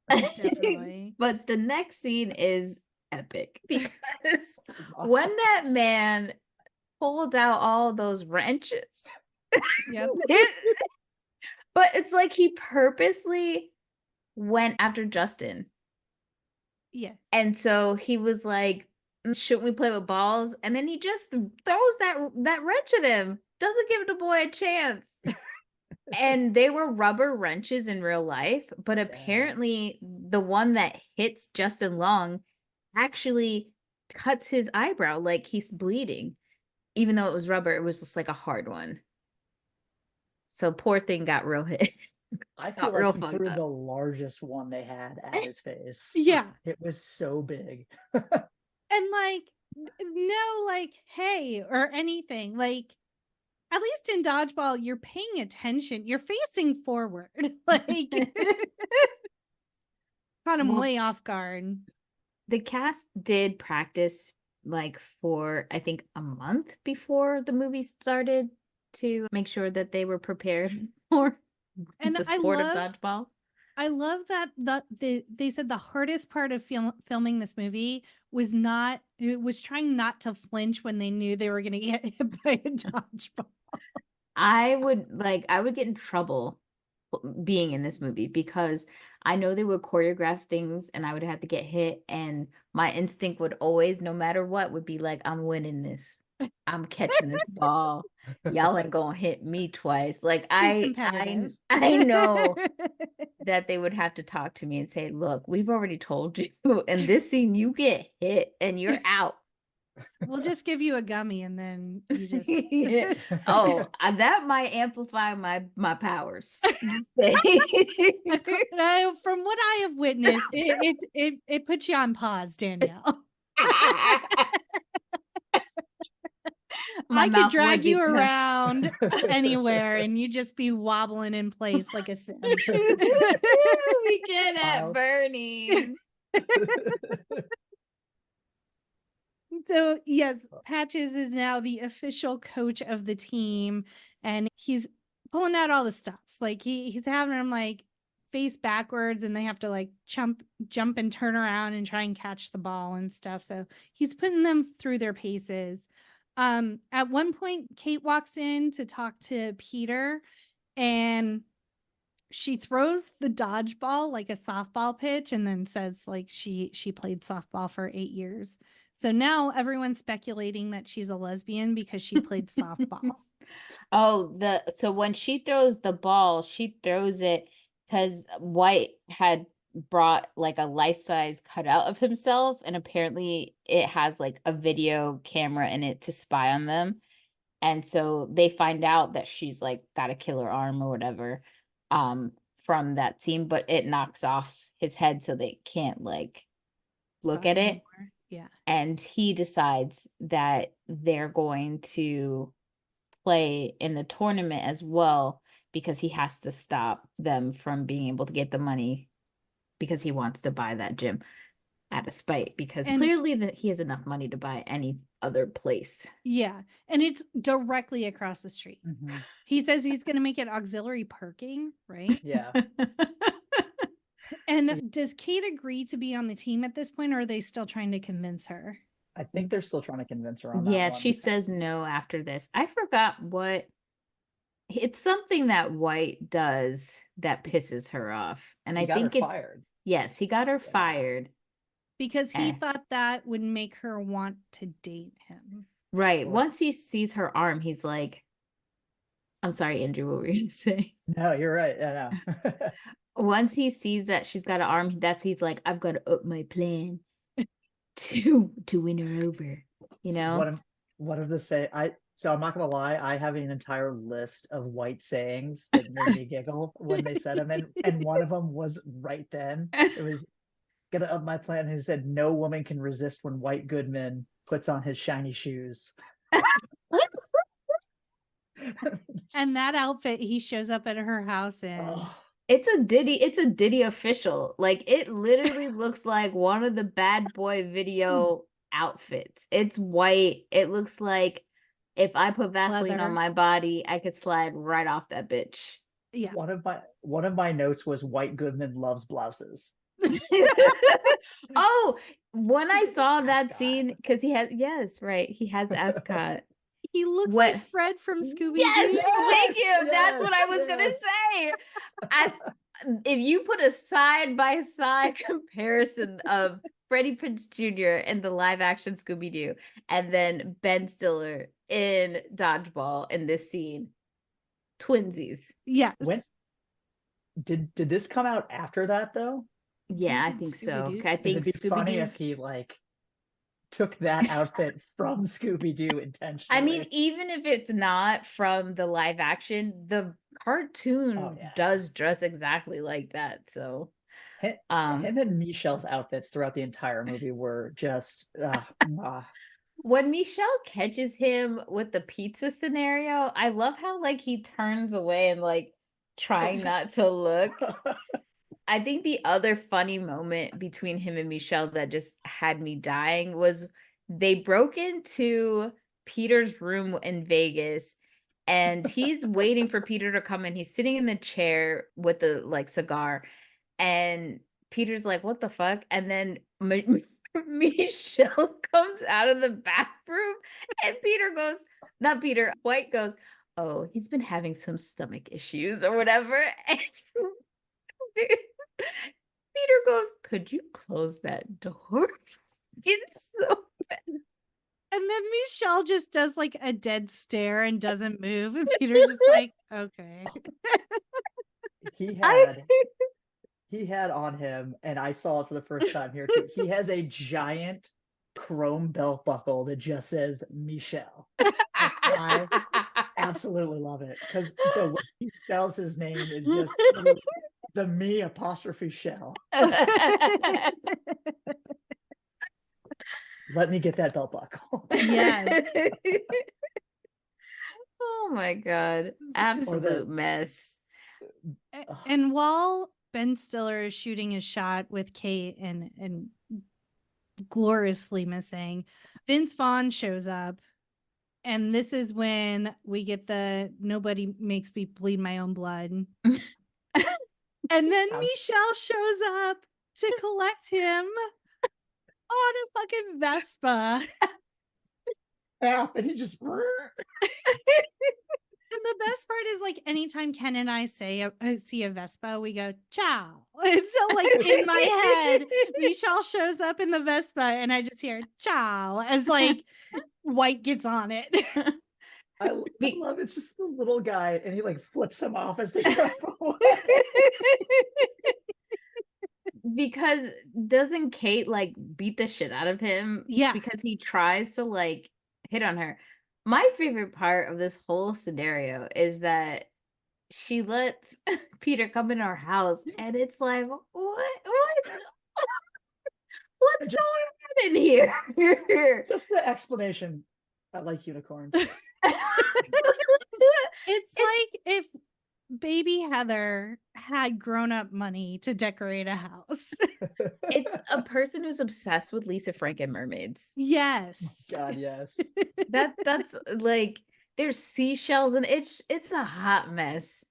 definitely. But the next scene is epic because when that man pulled out all those wrenches, Yep. but it's like he purposely went after Justin. Yeah. And so he was like, shouldn't we play with balls? And then he just throws that wrench at him. Doesn't give the boy a chance. And they were rubber wrenches in real life, but apparently the one that hits Justin Long actually cuts his eyebrow, like he's bleeding. Even though it was rubber, it was just like a hard one. So poor thing got real hit. I Got feel real like he fucked threw up. the largest one they had at his face. Yeah. It was so big. And like, no, like, hey, or anything. Like, at least in dodgeball, you're paying attention. You're facing forward. Like, caught him Well, way off guard. The cast did practice like for I think a month before the movie started to make sure that they were prepared for And the I sport love- of dodgeball. I love that they said the hardest part of filming this movie was trying not to flinch when they knew they were going to get hit by a dodgeball. I would get in trouble being in this movie because I know they would choreograph things and I would have to get hit, and my instinct would always, no matter what, would be like, I'm winning this. I'm catching this ball. Y'all ain't gonna hit me twice. Like Too I competitive. I know that they would have to talk to me and say, look, we've already told you in this scene you get hit and you're out. We'll just give you a gummy and then you just Yeah. Oh, that might amplify my powers. Just say. From what I have witnessed, it puts you on pause, Danielle. My I could mouth drag would you become- around anywhere and you just be wobbling in place like a sim. We get at Wow. Bernie. So yes, Patches is now the official coach of the team, and he's pulling out all the stops. Like he's having them like face backwards, and they have to like jump and turn around and try and catch the ball and stuff. So he's putting them through their paces. At one point, Kate walks in to talk to Peter, and she throws the dodgeball like a softball pitch, and then says like she played softball for 8 years. So now everyone's speculating that she's a lesbian because she played softball. Oh, so when she throws the ball, she throws it because White had brought like a life-size cutout of himself, and apparently it has like a video camera in it to spy on them. And so they find out that she's like got a killer arm or whatever from that scene, but it knocks off his head so they can't like look at it. Anymore. Yeah. And he decides that they're going to play in the tournament as well because he has to stop them from being able to get the money because he wants to buy that gym out of spite because clearly that he has enough money to buy any other place. Yeah. And it's directly across the street. Mhm. He says he's going to make it auxiliary parking, right? Yeah. And does Kate agree to be on the team at this point, or are they still trying to convince her? I think they're still trying to convince her on that Yeah, one. she says no after this. I forgot what it's something that White does that pisses her off. And He I got think her it's fired. yes, he got her Yeah. fired. Because he Eh. thought that would make her want to date him. Right. Well- Once he sees her arm, he's like, I'm sorry, Andrew, what were you gonna say? No, you're right. Yeah, no. Once he sees that she's got an arm, he's like, I've got to up my plan to win her over. You know? One of the so I'm not gonna lie, I have an entire list of White sayings that made me giggle when they said them, and one of them was right then. It was gonna up my plan. He said, "No woman can resist when White Goodman puts on his shiny shoes." And that outfit he shows up at her house in. Oh, It's a Diddy official. Like it literally looks like one of the Bad Boy video outfits. It's white. It looks like if I put Vaseline Leather. on my body, I could slide right off that bitch. Yeah. one of my notes was White Goodman loves blouses. Oh, when I saw that Ascot. scene, because he has Ascot. He looks What- like Fred from Scooby-Doo. Yes, thank you. Yes, That's what I was gonna yes. say. If you put a side by side comparison of Freddie Prinze Jr. in the live action Scooby Doo, and then Ben Stiller in Dodgeball in this scene, twinsies. Yes. When did this come out after that though? Yeah, I did think so. Scooby-Doo? I 'Cause think it'd be funny Scooby if Doo. he like took that outfit from Scooby-Doo intentionally. I mean, even if it's not from the live action, the cartoon Oh, yeah. does dress exactly like that. So, him and Michelle's outfits throughout the entire movie were just when Michelle catches him with the pizza scenario, I love how like he turns away and like trying not to look. I think the other funny moment between him and Michelle that just had me dying was they broke into Peter's room in Vegas and he's waiting for Peter to come in. He's sitting in the chair with the like cigar and Peter's like, what the fuck? And then Michelle comes out of the bathroom and White goes, oh, he's been having some stomach issues or whatever. And Peter goes, could you close that door? It's so bad. And then Michelle just does like a dead stare and doesn't move. And Peter's just like, okay. He had on him, and I saw it for the first time here too. He has a giant chrome belt buckle that just says Michelle. I absolutely love it because the way he spells his name is just the me apostrophe shell. Let me get that belt buckle. Yes. Oh my God. Absolute mess. And while Ben Stiller is shooting his shot with Kate and gloriously missing, Vince Vaughn shows up. And this is when we get the nobody makes me bleed my own blood. And then Michelle shows up to collect him on a fucking Vespa. Yeah, and he just And the best part is like anytime Ken and I see a Vespa, we go, ciao. And so like in my head, Michelle shows up in the Vespa and I just hear ciao as like White gets on it. I love it's just the little guy and he like flips him off as they drive away. Because doesn't Kate like beat the shit out of him? Yeah. Because he tries to like hit on her. My favorite part of this whole scenario is that she lets Peter come in our house and it's like, what's going on in here? Just the explanation. I like unicorns. It's like if baby Heather had grown up money to decorate a house. It's a person who's obsessed with Lisa Frank and mermaids. Yes. God, yes. That's like there's seashells and it's a hot mess.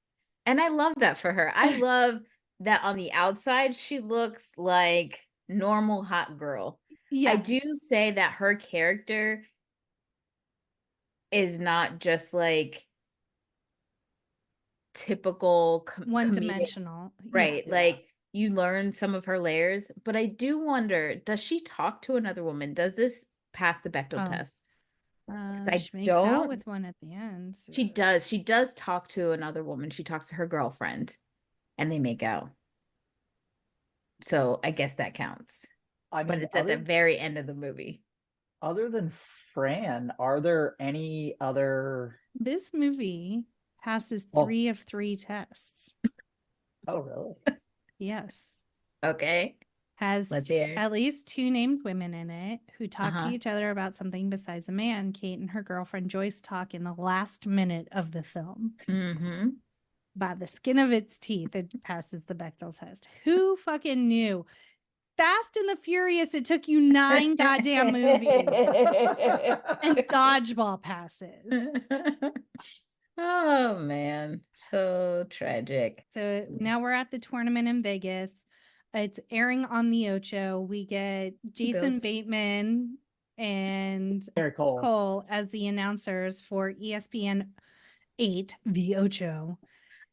And I love that for her. I love that on the outside she looks like normal hot girl. Yeah. I do say that her character is not just like typical one-dimensional. right? Yeah. Like you learn some of her layers, but I do wonder, does she talk to another woman? Does this pass the Bechdel test? I She makes out with one at the end. So. She does. She does talk to another woman. She talks to her girlfriend and they make out. So I guess that counts. I mean, but it's at the very end of the movie. Other than Fran, are there any other? This movie passes 3 of 3 tests. Oh, really? Yes. Okay. Has Let's hear. at least 2 named women in it who talk Uh-huh. to each other about something besides a man. Kate and her girlfriend Joyce talk in the last minute of the film. Mm-hmm. By the skin of its teeth, it passes the Bechdel test. Who fucking knew? Fast and the Furious, it took you 9 goddamn movies. And Dodgeball passes. Oh man, so tragic. So now we're at the tournament in Vegas. It's airing on the Ocho. We get Jason Goes. Bateman and Very cool. Cole as the announcers for ESPN 8, the Ocho.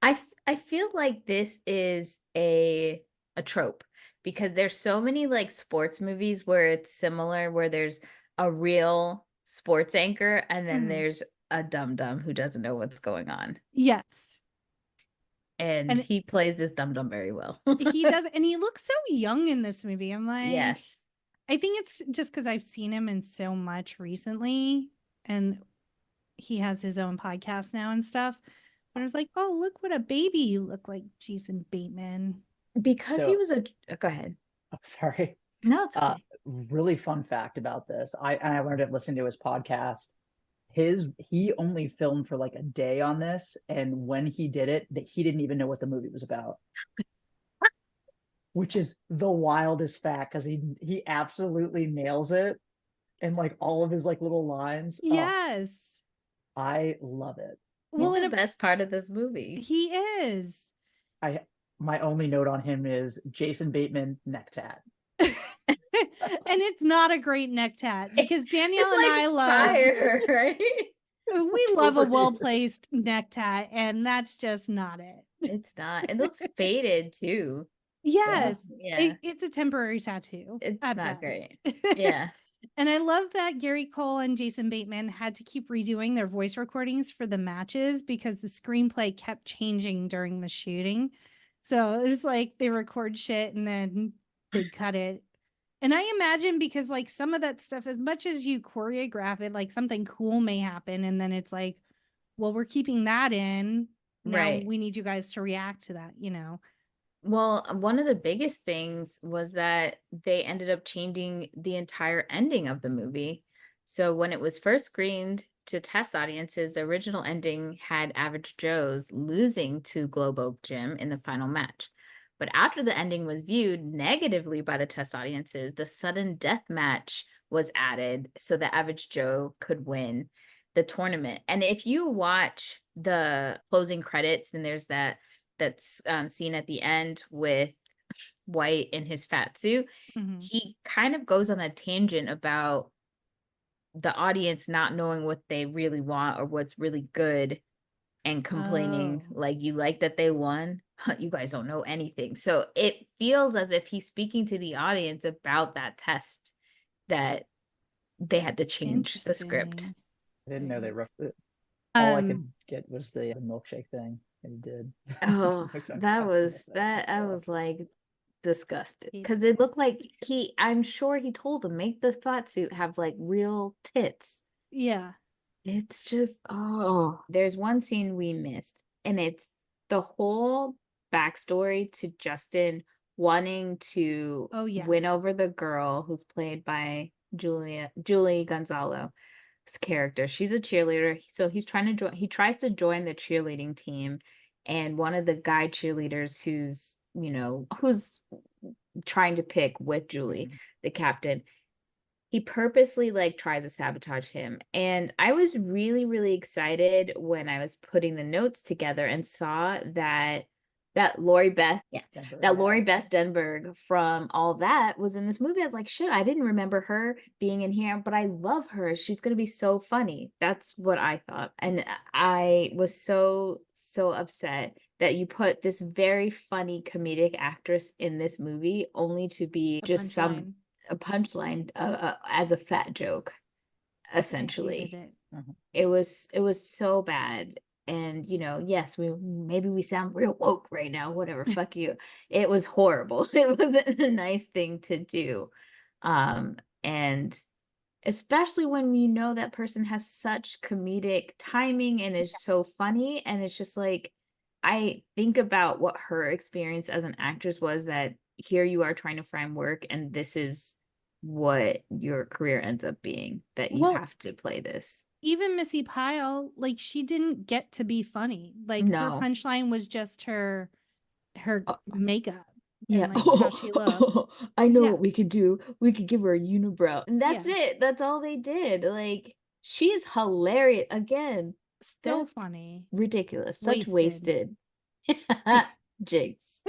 I feel like this is a trope because there's so many like sports movies where it's similar, where there's a real sports anchor and then Mhm. there's a dum-dum who doesn't know what's going on. Yes. And he plays this dum-dum very well. He does, and he looks so young in this movie. I'm like, Yes. I think it's just because I've seen him in so much recently, and he has his own podcast now and stuff. But I was like, oh, look what a baby you look like, Jason Bateman. Because So- he was go ahead. Oh, sorry. No, it's okay. Really fun fact about this. I learned it listening to his podcast. He only filmed for like a day on this, and when he did it, that he didn't even know what the movie was about. Which is the wildest fact because he absolutely nails it, and like all of his like little lines. Oh, Yes. I love it. Well, Well, the and best part of this movie. he is. My only note on him is Jason Bateman neck tat. And it's not a great neck tat because Danielle It's and like I love fire, right? We love a well-placed neck tat, and that's just not it. It's not. It looks faded too. Yes, Yeah. it's a temporary tattoo. It's at not best. great. Yeah. And I love that Gary Cole and Jason Bateman had to keep redoing their voice recordings for the matches because the screenplay kept changing during the shooting. So it was like they record shit and then they cut it. And I imagine because like some of that stuff, as much as you choreograph it, like something cool may happen. And then it's like, well, we're keeping that in. Now Right. we need you guys to react to that, you know? Well, one of the biggest things was that they ended up changing the entire ending of the movie. So when it was first screened to test audiences, the original ending had Average Joe's losing to Globo Gym in the final match. But after the ending was viewed negatively by the test audiences, the sudden death match was added so that Average Joe could win the tournament. And if you watch the closing credits, and there's that's scene at the end with White in his fat suit, Mhm. he kind of goes on a tangent about the audience not knowing what they really want or what's really good and complaining Oh. like, you like that they won? You guys don't know anything. So it feels as if he's speaking to the audience about that test that they had to change the script. Interesting. I didn't know they Okay. roughed it. All I Um, could get was the milkshake thing. It did. Oh, So that I was forgot that. I so. was like disgusted Hated because it it. looked like I'm sure he told them make the fat suit have like real tits. Yeah. It's just, oh, there's one scene we missed, and it's the whole backstory to Justin wanting to Oh, win yes. over the girl who's played by Julie Gonzalo's character. She's a cheerleader, so he's trying to join. He tries to join the cheerleading team, and one of the guy cheerleaders who's trying to pick with Julie, the captain, he purposely like tries to sabotage him. And I was really, really excited when I was putting the notes together and saw that Lori Beth, Denver, that yeah. Lori Beth Denberg from All That was in this movie. I was like, shit, I didn't remember her being in here, but I love her. She's gonna be so funny. That's what I thought. And I was so upset that you put this very funny comedic actress in this movie only to be A just punchline. a punchline as a fat joke, I essentially. hated it. It was so bad. And yes, maybe we sound real woke right now, whatever, fuck you. It was horrible. It wasn't a nice thing to do. And especially when you know that person has such comedic timing and is so funny, and it's just like, I think about what her experience as an actress was, that here you are trying to find work and this is what your career ends up being, that you Well, have to play this. even Missy Pyle, like she didn't get to be funny. Like her No. punchline was just her makeup Yeah. and like how she looked. I know Yeah. what we could do. We could give her a unibrow. And that's Yeah. it. That's all they did. Like, she's hilarious. Again, So that- funny. ridiculous. Such Wasted. Jigs.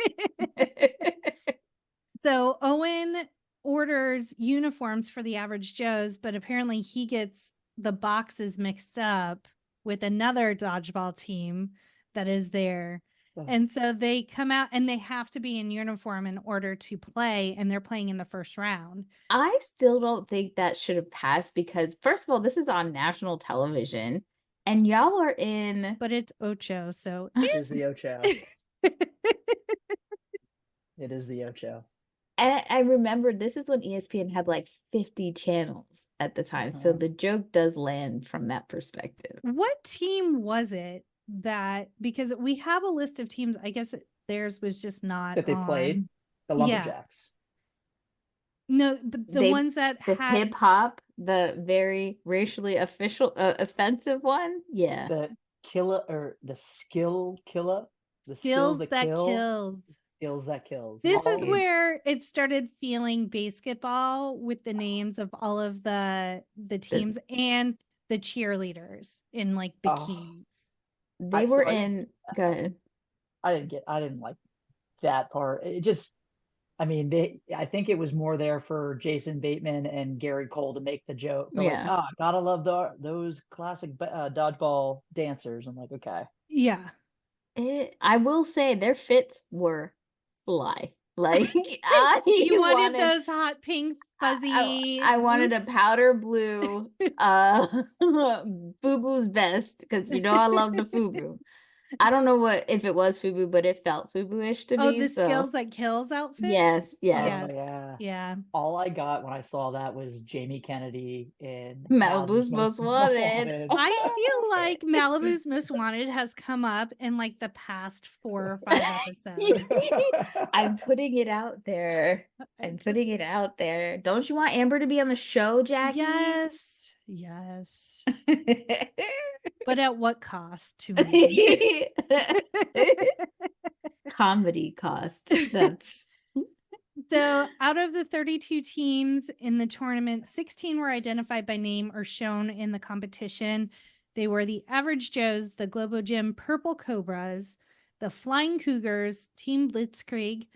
So Owen orders uniforms for the Average Joes, but apparently he gets the boxes mixed up with another dodgeball team that is there. Oh. And so they come out and they have to be in uniform in order to play, and they're playing in the first round. I still don't think that should have passed because, first of all, this is on national television and y'all are in. But it's Ocho, so It is the Ocho. It is the Ocho. And I remember this is when ESPN had like 50 channels at the time. So Uh-huh. the joke does land from that perspective. What team was it that, because we have a list of teams, I guess theirs was just not That they played on. the Yeah. Lumberjacks. No, but the They- ones that The had hip hop, the very racially offensive one. Yeah. The killer or the skill killer. The skills that that kill. kills. Skills that kills. This All is of- where it started feeling basketball with the names of all of the teams and the cheerleaders in like Oh. bikinis. They were I in. Go ahead. I didn't like that part. It just I mean, I think it was more there for Jason Bateman and Gary Cole to make the joke. They're like, Yeah. gotta love those classic dodgeball dancers. I'm like, okay. Yeah. I will say their fits were fly. Like I You wanted wanted those hot pink fuzzy I wanted a boots? powder blue FUBU's vest because you know I love the FUBU. I don't know if it was FUBU, but it felt FUBU-ish to Oh, me. the So Skills That Kills outfit? yes, yes. Yes. Yeah. Yeah. All I got when I saw that was Jamie Kennedy in Malibu's Most Wanted. I feel like Malibu's Most Wanted has come up in like the past 4 or 5 episodes. I'm putting it out there. I'm putting it out there. Don't you want Amber to be on the show, Jackie? Yes. Yes. But at what cost to me? Comedy cost. That's So, out of the 32 teams in the tournament, 16 were identified by name or shown in the competition. They were the Average Joes, the Globo Gym Purple Cobras, the Flying Cougars, Team Blitzkrieg,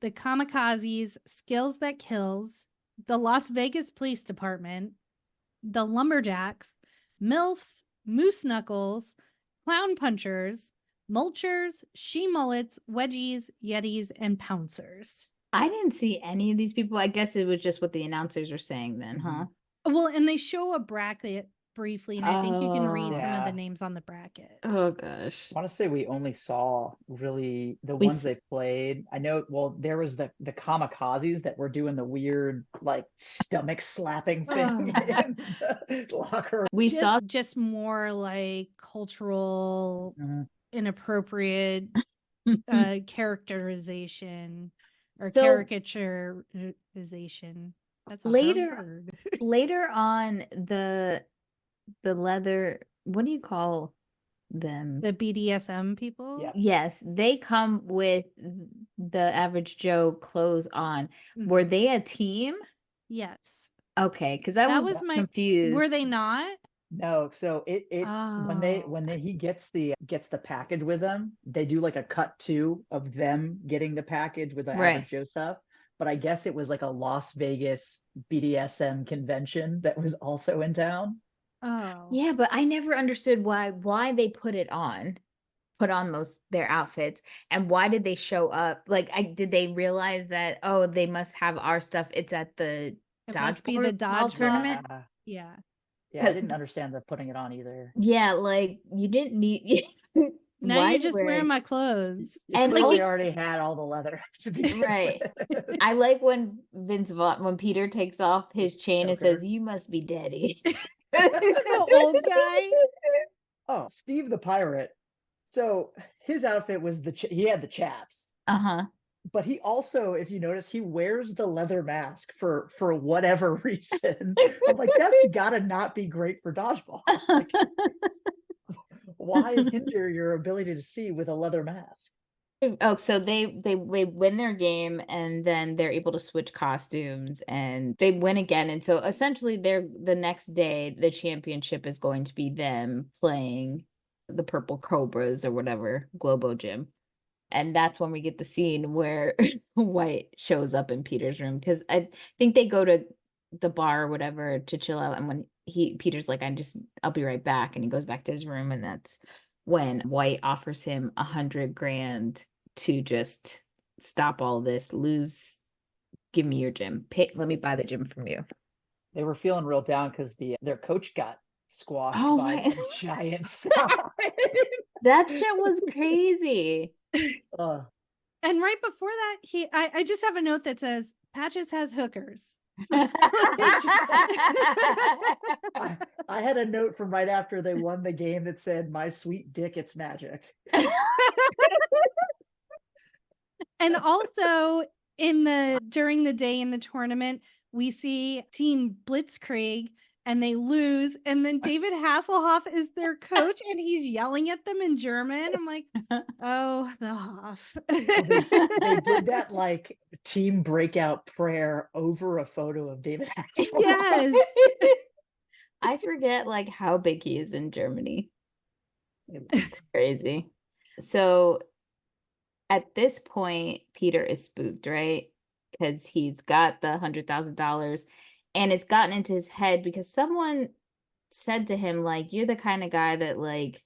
the Kamikazes, Skills That Kills, the Las Vegas Police Department, the Lumberjacks, MILFs, Moose Knuckles, Clown Punchers, Mulchers, She Mullets, Wedgies, Yetis, and Pouncers. I didn't see any of these people. I guess it was just what the announcers were saying then, huh? Well, and they show a bracket briefly, and I think you can read some of Yeah. the names on the bracket. Oh gosh. I want to say we only saw really the We ones s- they played. I know, well, there was the kamikazes that were doing the weird like stomach slapping thing in the locker room. We saw Just more like cultural Mhm. inappropriate characterization or So- caricaturization. That's a Later- hard word. later on the leather, what do you call them? The BDSM people. Yeah. Yes, they come with the Average Joe clothes on. Were Mhm. they a team? Yes. Okay, because I That was was my- confused. Were they not? No, so it Oh. when he gets the package with them, they do like a cut to of them getting the package with the Right. Average Joe stuff. But I guess it was like a Las Vegas BDSM convention that was also in town. Oh. Yeah, but I never understood why they put on their outfits, and why did they show up? Like, did they realize that, oh, they must have our stuff? It's at the It must be the ball dodgeball tournament. Yeah. Yeah, I didn't understand the putting it on either. Yeah, like you didn't need. Now why you're you just wearing- wearing my clothes. You And clearly also- already had all the leather to begin Right. with. I like when when Peter takes off his chain and Choker. says, "You must be Daddy." The old guy. Oh, Steve the pirate. So his outfit was he had the chaps, Uh-huh. but he also, if you notice, he wears the leather mask for whatever reason. I'm like, that's gotta not be great for dodgeball. Like, why hinder your ability to see with a leather mask? Oh, so they win their game, and then they're able to switch costumes, and they win again. And so essentially the next day the championship is going to be them playing the Purple Cobras or whatever, Globo Gym. And that's when we get the scene where White shows up in Peter's room, because I think they go to the bar or whatever to chill out, and when Peter's like, I'll be right back, and he goes back to his room, and that's when White offers him $100,000 to just stop all this, give me your gym, let me buy the gym from you. They were feeling real down because their coach got squashed Oh, by right. a giant sign. That shit was crazy. Ugh. And right before that, I just have a note that says Patches has hookers. I had a note from right after they won the game that said, "My sweet dick, it's magic." And also during the day in the tournament, we see Team Blitzkrieg and they lose. And then David Hasselhoff is their coach and he's yelling at them in German. I'm like, oh, the Hoff. They did that like team breakout prayer over a photo of David Hasselhoff. Yes. I forget like how big he is in Germany. It's crazy. So at this point, Peter is spooked, right? because he's got the $100,000, and it's gotten into his head because someone said to him, like, you're the kind of guy that, like,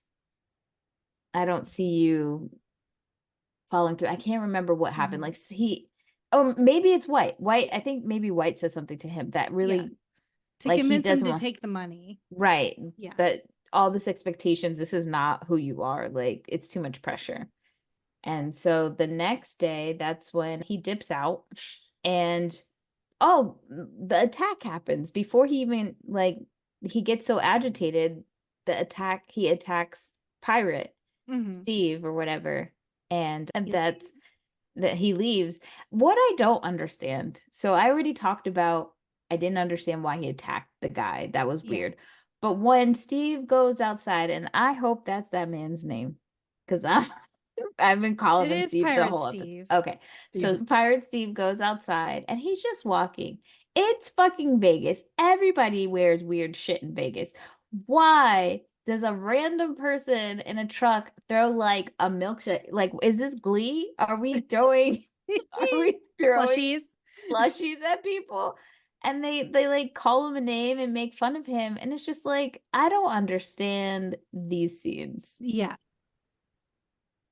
I don't see you following through. I can't remember what happened. Like maybe it's White. I think maybe White says something to him that really to like, he convince him doesn't to want- take the money. right. Yeah. That all this expectations, this is not who you are. Like, it's too much pressure. And so the next day, that's when he dips out, and the attack happens before he even, like, he gets so agitated. He attacks Pirate Mhm. Steve or whatever, and that he leaves. What I don't understand, so I already talked about, I didn't understand why he attacked the guy. That was Yeah. weird. But when Steve goes outside, and I hope that's that man's name, because I've been calling It him is Steve the Pirate whole Steve. episode. Okay, so Steve. Pirate Steve goes outside, and he's just walking. It's fucking Vegas. Everybody wears weird shit in Vegas. Why does a random person in a truck throw like a milkshake? Like, is this Glee? Are we throwing Plushies. plushies at people? And they like call him a name and make fun of him. And it's just like, I don't understand these scenes Yeah.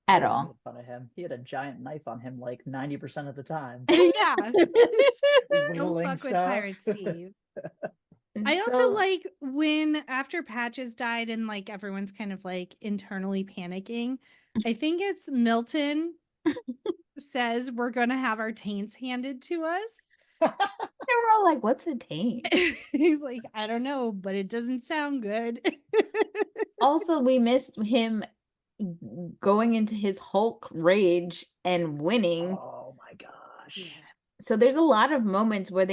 at Everyone all. made fun of him. He had a giant knife on him like 90% of the time. Yeah. Don't Whittling fuck with stuff. Pirate Steve. And I also so- like when after Patches died and like everyone's kind of like internally panicking. I think it's Milton says we're gonna have our taints handed to us. they were all like, what's a taint? He's like, I don't know, but it doesn't sound good. Also, we missed him going into his Hulk rage and winning. Oh my gosh. So there's a lot of moments where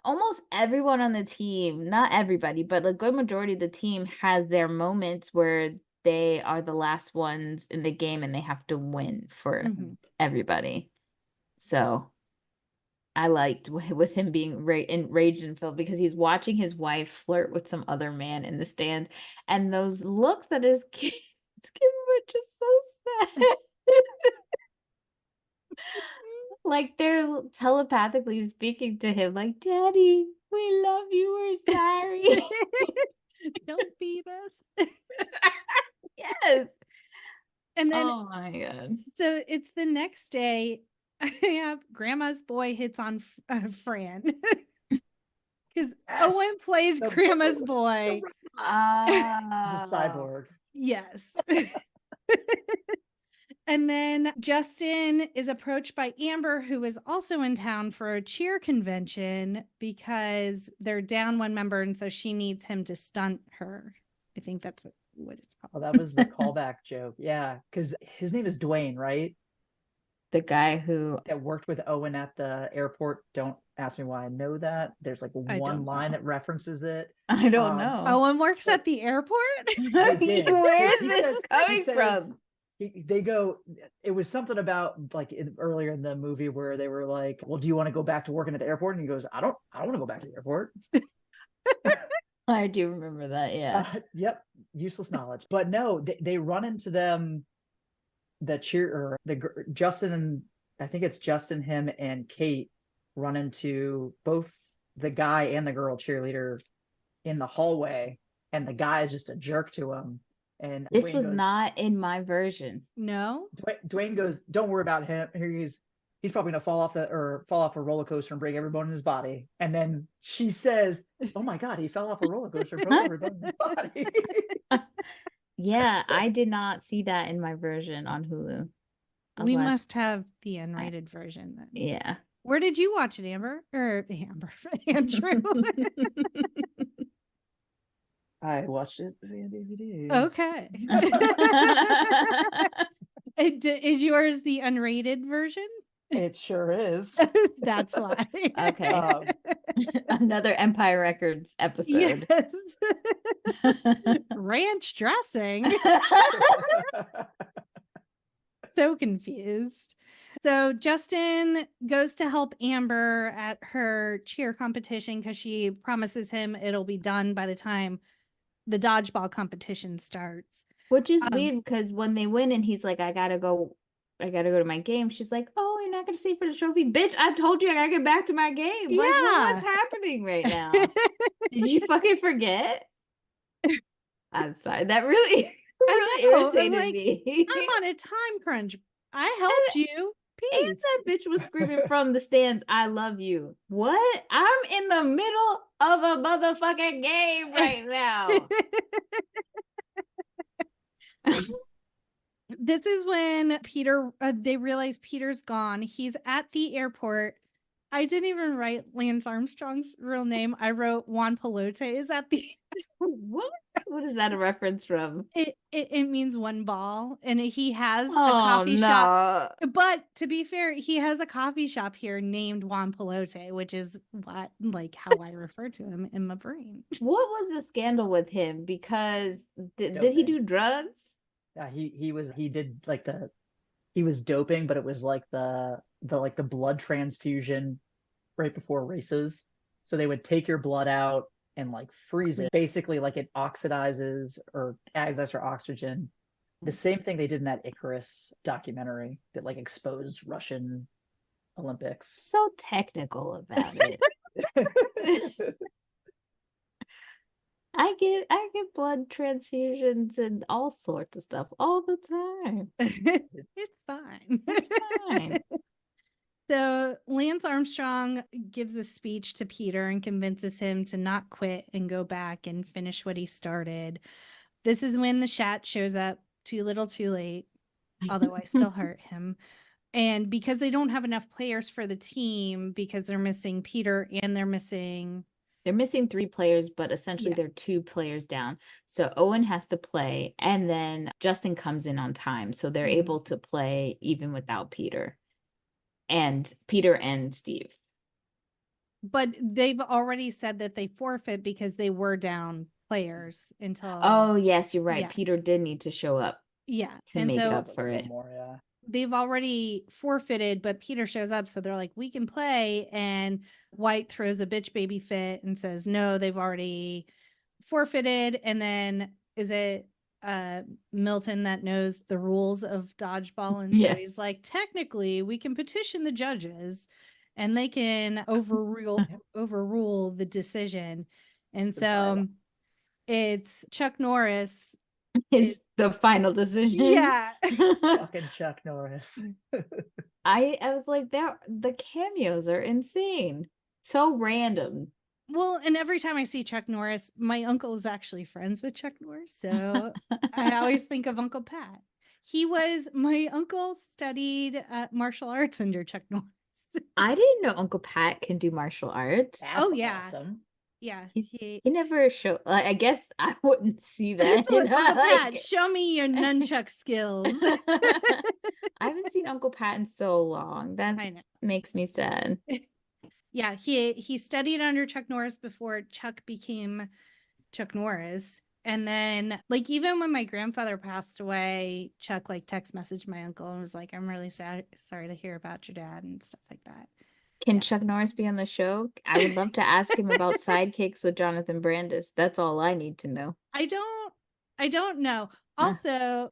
almost everyone on the team, not everybody, but a good majority of the team has their moments where they are the last ones in the game and they have to win for Mhm. everybody. So I liked with him being enraged and filled because he's watching his wife flirt with some other man in the stands, and those looks that his kids give him are just so sad. Like, they're telepathically speaking to him, like, Daddy, we love you, we're sorry. Don't beat us. Yes. And then Oh my God. so it's the next day. I have Grandma's boy hits on Fran because Yes. Owen plays The- Grandma's boy. He's Ah. a cyborg. Yes. And then Justin is approached by Amber, who is also in town for a cheer convention because they're down one member. And so she needs him to stunt her. I think that's what it's Oh, called. that was the callback joke. Yeah, because his name is Dwayne, right? The guy who That worked with Owen at the airport. Don't ask me why I know that. There's like I one don't line know. that references it. I don't know. Owen works But- at the airport? They did. Where's He this says- coming he says- from? They go. It was something about like earlier in the movie where they were like, "Well, do you want to go back to working at the airport?" And he goes, "I don't want to go back to the airport." I do remember that. Yeah. Yep, useless knowledge. But no, they run into them. Justin and I think it's Justin, him, and Kate run into both the guy and the girl cheerleader in the hallway, and the guy is just a jerk to him. And This Dwayne was goes, not in my version. No. Dwayne goes, "Don't worry about him. He's probably gonna fall off a roller coaster and break every bone in his body." And then she says, "Oh my God, he fell off a roller coaster and broke every bone in his body." Yeah, I did not see that in my version on Hulu. We Unless- must have the unrated version then. Yeah. Where did you watch it, Amber? Or Amber, Andrew? I watched it via DVD. Okay. Is yours the unrated version? It sure is. That's why. Okay. Um, Another Empire Records episode. Yes. Ranch dressing. So confused. So Justin goes to help Amber at her cheer competition because she promises him it'll be done by the time the dodgeball competition starts. Which is weird because when they win and he's like, I gotta go to my game, she's like, oh, you're not gonna stay for the trophy, bitch. I told you I gotta get back to my game. Like, what's happening right now? Did you fucking forget? I'm sorry. That really, really know, I'm irritated like, me. I'm on a time crunch. I helped you. And Peace. that bitch was screaming from the stands, "I love you." What? I'm in the middle of a motherfucking game right now. This is when Peter, they realize Peter's gone. He's at the airport. I didn't even write Lance Armstrong's real name. I wrote Juan Pelote is at the. What? What is that a reference from? It means one ball, and he has a Oh coffee shop. no. But to be fair, he has a coffee shop here named Juan Pelote, which is what like how I refer to him in my brain. What was the scandal with him? Because did he Doping. do drugs? Yeah, he did like he was doping, but it was like the blood transfusion right before races. So they would take your blood out and like freeze it. Basically, like it oxidizes or adds extra oxygen. The same thing they did in that Icarus documentary that like exposed Russian Olympics. So technical about it. I get blood transfusions and all sorts of stuff all the time. It's fine. It's fine. So Lance Armstrong gives a speech to Peter and convinces him to not quit and go back and finish what he started. This is when the Shat shows up too little too late, although I still hurt him. And because they don't have enough players for the team, because they're missing Peter and they're missing 3 players, but essentially Yeah. they're 2 players down. So Owen has to play, and then Justin comes in on time. So they're Mhm. able to play even without Peter and Steve. but they've already said that they forfeit because they were down players until Oh, yes, you're right. yeah. Peter did need to show up yeah. to And make so up for it. More, yeah. they've already forfeited, but Peter shows up. So they're like, we can play. And White throws a bitch baby fit and says, no, they've already forfeited. And then is it Milton that knows the rules of dodgeball? And so Yes. he's like, technically, we can petition the judges and they can overrule the decision. And The so bylaw. it's Chuck Norris. Is the final decision. Yeah. Fucking Chuck Norris. I was like, the cameos are insane. So random. Well, and every time I see Chuck Norris, my uncle is actually friends with Chuck Norris. So I always think of Uncle Pat. My uncle studied martial arts under Chuck Norris. I didn't know Uncle Pat can do martial arts. That's yeah. awesome. Yeah. He never showed, like, I guess I wouldn't see that. You Look, know, Uncle Pat, like- show me your nunchuck skills. I haven't seen Uncle Pat in so long. That I know. makes me sad. Yeah, he studied under Chuck Norris before Chuck became Chuck Norris. And then like even when my grandfather passed away, Chuck like text messaged my uncle and was like, I'm really sorry to hear about your dad and stuff like that. Can Yeah. Chuck Norris be on the show? I would love to ask him about sidekicks with Jonathan Brandis. That's all I need to know. I don't know. Also,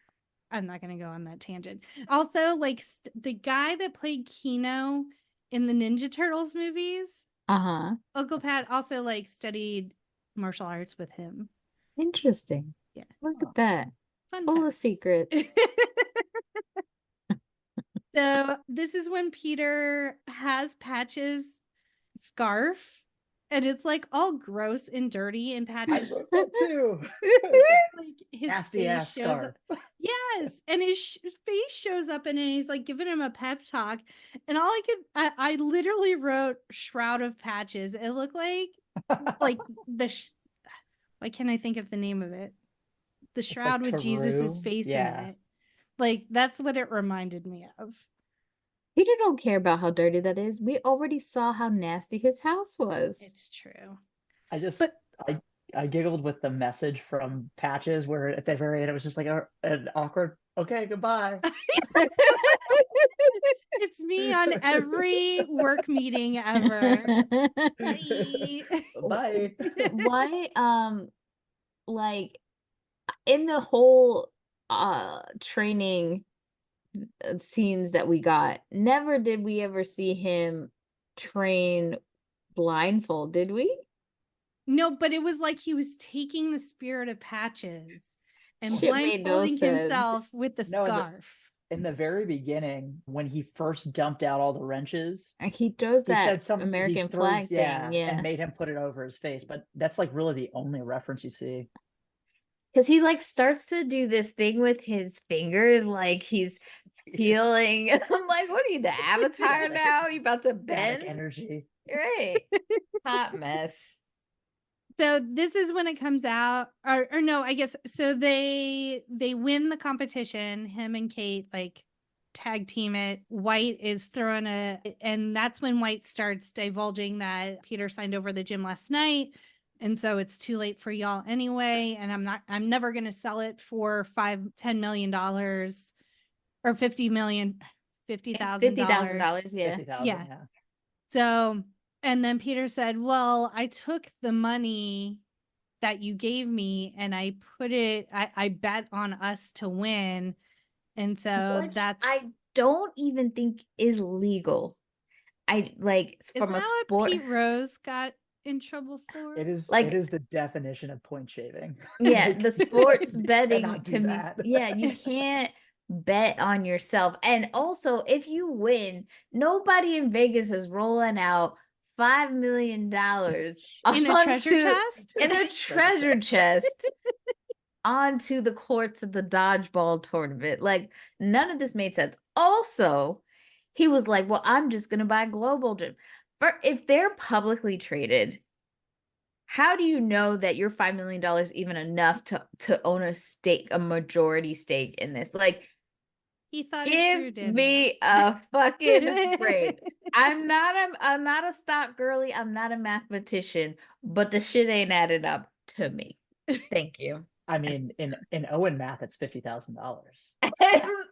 I'm not going to go on that tangent. Also, like the guy that played Kino in the Ninja Turtles movies, Uh-huh. Uncle Pat also like studied martial arts with him. Interesting. Yeah. Look at that. Fun Full of facts. secrets. So this is when Peter has Patch's scarf and it's like all gross and dirty and I Patch's wrote that too. like his Nasty face ass shows scarf. up. Yes, and his face shows up and he's like giving him a pep talk. And all I literally wrote Shroud of Patches. It looked like why can't I think of the name of it? The like shroud with Jesus's Taru. face Yeah. in it. Like that's what it reminded me of. Peter don't care about how dirty that is. We already saw how nasty his house was. It's true. I just But- I giggled with the message from Patches where at the very end it was just like an awkward okay, goodbye. It's me on every work meeting ever. Bye. Bye. Why like in the whole training scenes that we got. Never did we ever see him train blindfold, did we? No, but it was like he was taking the spirit of Patches and Shit made no blindfolding sense. himself with the No, scarf. In the very beginning, when he first dumped out all the wrenches, And he throws he said that something. American flag thing, and yeah. made him put it over his face. But that's like really the only reference you see. Because he like starts to do this thing with his fingers, like he's feeling. I'm like, what are you, the Avatar Static. now? You about to Static bend? energy. Right. Hot mess. So this is when it comes out, or no, I guess so. They win the competition. Him and Kate like tag team it. White is throwing and that's when White starts divulging that Peter signed over the gym last night, and so it's too late for y'all anyway. And I'm never gonna sell it for $10 million or $50,000. $50,000, yeah. 50,000, Yeah. yeah. So, and then Peter said, well, I took the money that you gave me and I put it, I bet on us to win. And so Which that's, I don't even think is legal. I like is from a that sport. what Pete Rose got in trouble for? It is Like- it is the definition of point shaving. Yeah, Like, the sports you betting cannot do community. that. Yeah, you can't bet on yourself. And also, if you win, nobody in Vegas is rolling out $5 million In a treasure chest? in a treasure chest onto the courts of the dodgeball tournament. Like, none of this made sense. Also, he was like, well, I'm just gonna buy Global Gym. If they're publicly traded, how do you know that your $5 million even enough to own a majority stake in this? Like, He thought it through, give didn't me a fucking break. I'm not a stock girly. I'm not a mathematician, but the shit ain't added up to me. Thank you. I mean, in Owen math, it's $50,000.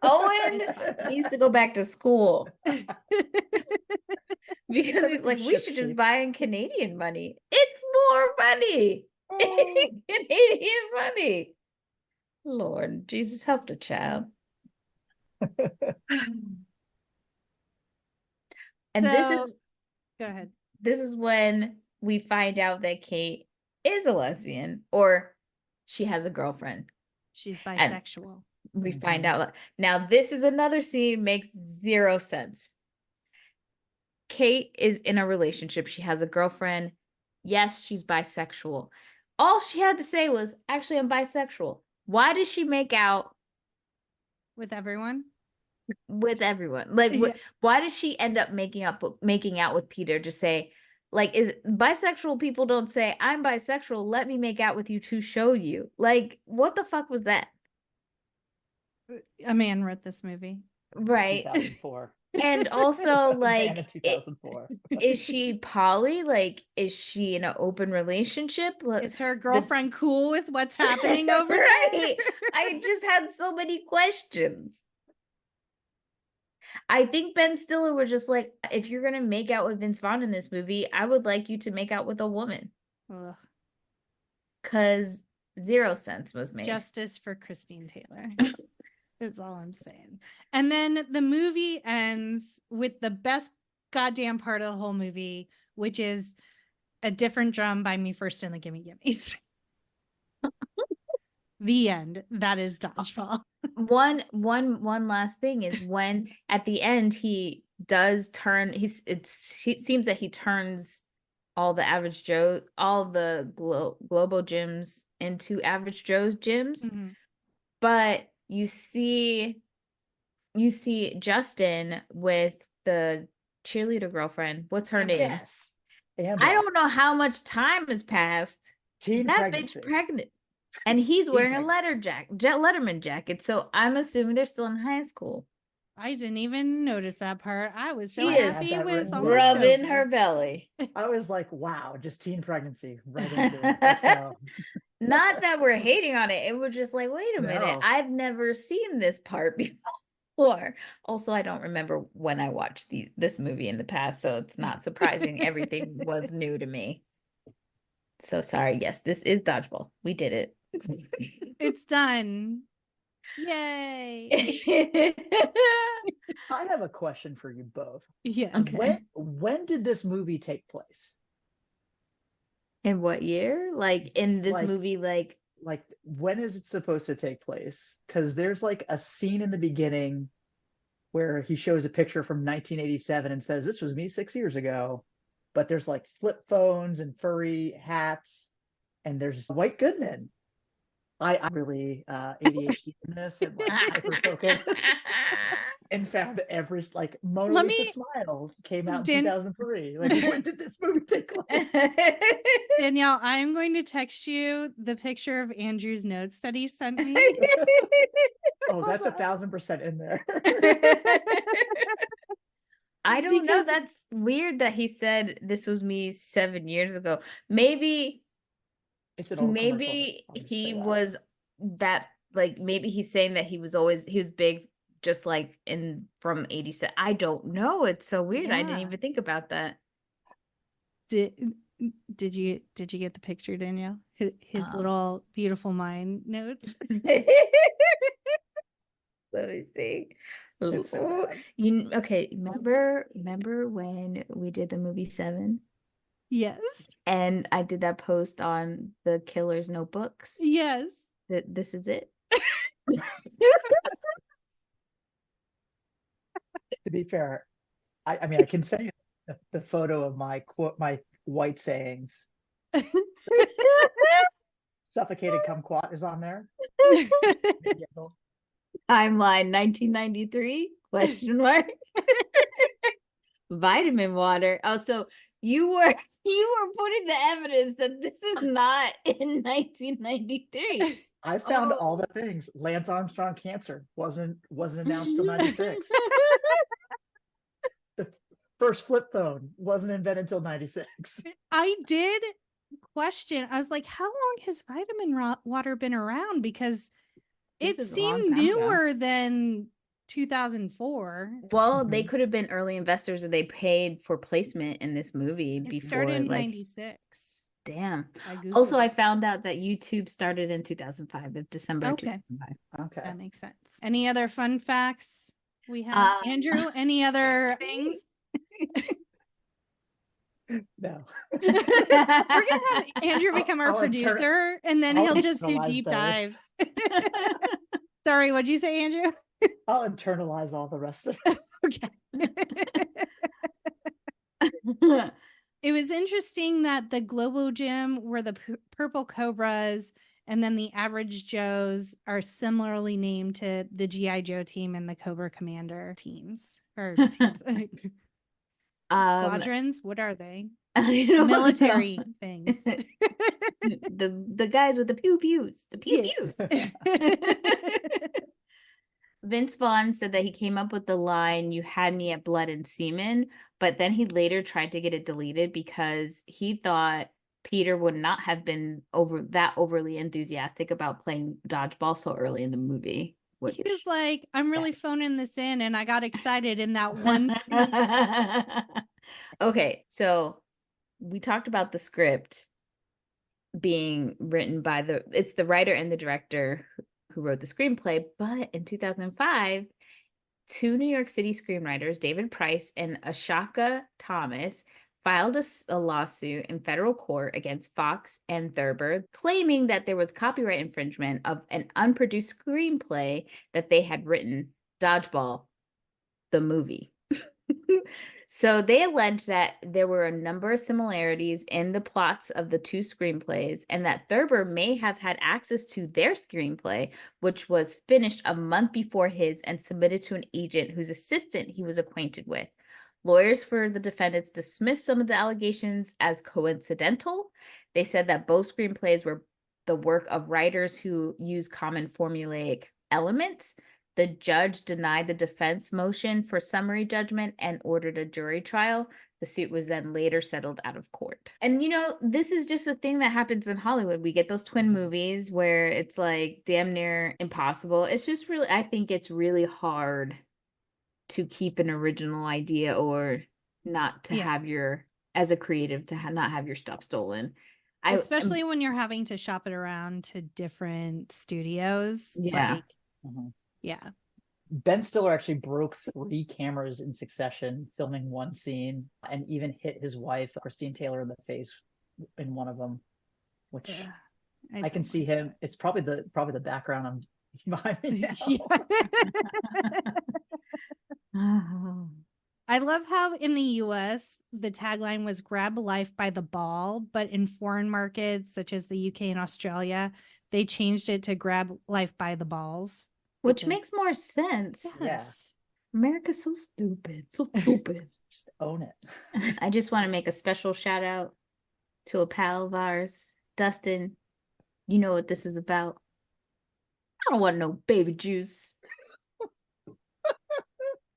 Owen needs to go back to school because he's like, we Ship should just shape. buy in Canadian money. It's more money. Oh. Canadian money. Lord Jesus, help the child. And this So- is Go ahead. this is when we find out that Kate is a lesbian or she has a girlfriend. She's bisexual. We find Mhm. out. Now, this is another scene, makes zero sense. Kate is in a relationship. She has a girlfriend. Yes, she's bisexual. All she had to say was, actually, I'm bisexual. Why did she make out With everyone? with everyone? Like, Yeah. why did she end up making out with Peter to say, like, is bisexual people don't say, I'm bisexual, let me make out with you to show you. Like, what the fuck was that? A man wrote this movie. Right. 2004. And also, Man like, in 2004. is she poly? Like, is she in an open relationship? Is her girlfriend cool with what's happening over there? Right. I just had so many questions. I think Ben Stiller was just like, if you're gonna make out with Vince Vaughn in this movie, I would like you to make out with a woman. Ugh. Cause 0 sense was made. Justice for Christine Taylor. That's all I'm saying. And then the movie ends with the best goddamn part of the whole movie, which is a different drum by Me First and the Gimme Gimmes. The end. That is Dodgeball. One last thing is when at the end he does turn, it seems that he turns all the Average Joe, all the Globo gyms into Average Joe's gyms. Mhm. But you see Justin with the cheerleader girlfriend. What's her name? Yes. Amber. I don't know how much time has passed. Teen That pregnancy. bitch pregnant. And he's Teen wearing a pregnancy. Letterman jacket. So I'm assuming they're still in high school. I didn't even notice that part. I was so She is happy it was written almost down. Rubbing over. her belly. I was like, wow, just teen pregnancy right into it. Let's go. Not that we're hating on it. It was just like, wait a minute. No. I've never seen this part before. Also, I don't remember when I watched this movie in the past, so it's not surprising. Everything was new to me. So sorry. Yes, this is Dodgeball. We did it. It's done. Yay. I have a question for you both. Yes. Okay. When did this movie take place? In what year? Like in this Like- movie, like Like, when is it supposed to take place? Because there's like a scene in the beginning where he shows a picture from 1987 and says, "This was me 6 years ago." But there's like flip phones and furry hats, and there's White Goodman. I really ADHD in this and like hyper focused and found every like Mona Let Lisa me- Smiles came out in Dan- 2003. Like, when did this movie take place? Danielle, I'm going to text you the picture of Andrew's notes that he sent me. Oh, that's Hold on. 1,000% in there. I don't know. Because- That's weird that he said this was me 7 years ago. Maybe It's an old commercial. maybe I'll just he say that. was that like maybe he's saying that he was big just like in from 87. I don't know. It's so weird. I didn't Yeah. even think about that. Did you get the picture, Danielle? His little beautiful mind notes. Let me see. It's so Ooh, bad. okay, remember when we did the movie Seven Yes. and I did that post on the Killer's Notebooks? Yes. That this is it. To be fair, I mean, I can send you the photo of my white sayings. Suffocated kumquat is on there. Timeline 1993 question mark. Vitamin water. Oh, so you were putting the evidence that this is not in 1993. I found Oh. all the things. Lance Armstrong cancer wasn't announced till 96. The first flip phone wasn't invented until 96. I did question. I was like, how long has vitamin water been around? Because This it is a long seemed time ago. newer than 2004. Well, they Mhm. could have been early investors or they paid for placement in this movie It before started in like 96. damn. I Googled Also, I it. found out that YouTube started in 2005, of December Okay. 2005. Okay. That makes sense. Any other fun facts we have? Andrew, any other things? No. We're gonna have Andrew become our I'll producer, and then I'll he'll just do internalize deep those. dives. Sorry, what'd you say, Andrew? I'll internalize all the rest of it. Okay. It was interesting that the Globo Gym were the Purple Cobras, and then the Average Joes are similarly named to the GI Joe team and the Cobra Commander teams or teams. Squadrons. What are they? I don't Military know. things. the guys with the pew pews, the pew Yes. pews. Vince Vaughn said that he came up with the line, "You had me at blood and semen," but then he later tried to get it deleted because he thought Peter would not have been overly enthusiastic about playing dodgeball so early in the movie. Which He was like, I'm really Yes. phoning this in, and I got excited in that one scene. Okay, so we talked about the script being written by it's the writer and the director who wrote the screenplay, but in 2005, two New York City screenwriters, David Price and Ashaka Thomas, filed a lawsuit in federal court against Fox and Thurber, claiming that there was copyright infringement of an unproduced screenplay that they had written, Dodgeball, the movie. So they alleged that there were a number of similarities in the plots of the two screenplays and that Thurber may have had access to their screenplay, which was finished a month before his and submitted to an agent whose assistant he was acquainted with. Lawyers for the defendants dismissed some of the allegations as coincidental. They said that both screenplays were the work of writers who use common formulaic elements. The judge denied the defense motion for summary judgment and ordered a jury trial. The suit was then later settled out of court. And you know, this is just a thing that happens in Hollywood. We get those twin movies where it's like damn near impossible. It's just really, I think it's really hard to keep an original idea or not to have your, as a creative, to not have your stuff stolen. Especially when you're having to shop it around to different studios. Yeah. Like, Mhm. Yeah. Ben Stiller actually broke 3 cameras in succession filming one scene, and even hit his wife, Christine Taylor, in the face in one of them, which Ugh, I can don't see like him. It's probably the background I'm behind me now. that. Yeah. Oh. I love how in the US the tagline was grab life by the ball, but in foreign markets such as the UK and Australia, they changed it to grab life by the balls. Which because- makes more sense. Yes. America's so stupid. So stupid. Just own it. I just want to make a special shout out to a pal of ours, Dustin. You know what this is about. I don't want no baby juice.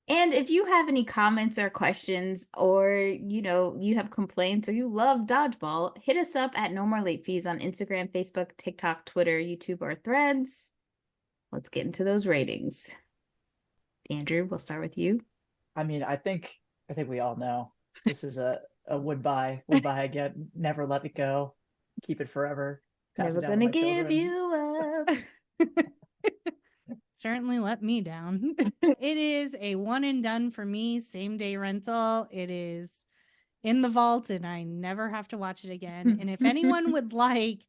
And if you have any comments or questions, or you have complaints, or you love dodgeball, hit us up at No More Late Fees on Instagram, Facebook, TikTok, Twitter, YouTube, or Threads. Let's get into those ratings. Andrew, we'll start with you. I mean, I think we all know this is a would buy again. Never let it go. Keep it forever. Pass Never it down to gonna my give children. you up. Certainly let me down. It is a one and done for me, same day rental. It is in the vault and I never have to watch it again. And if anyone would like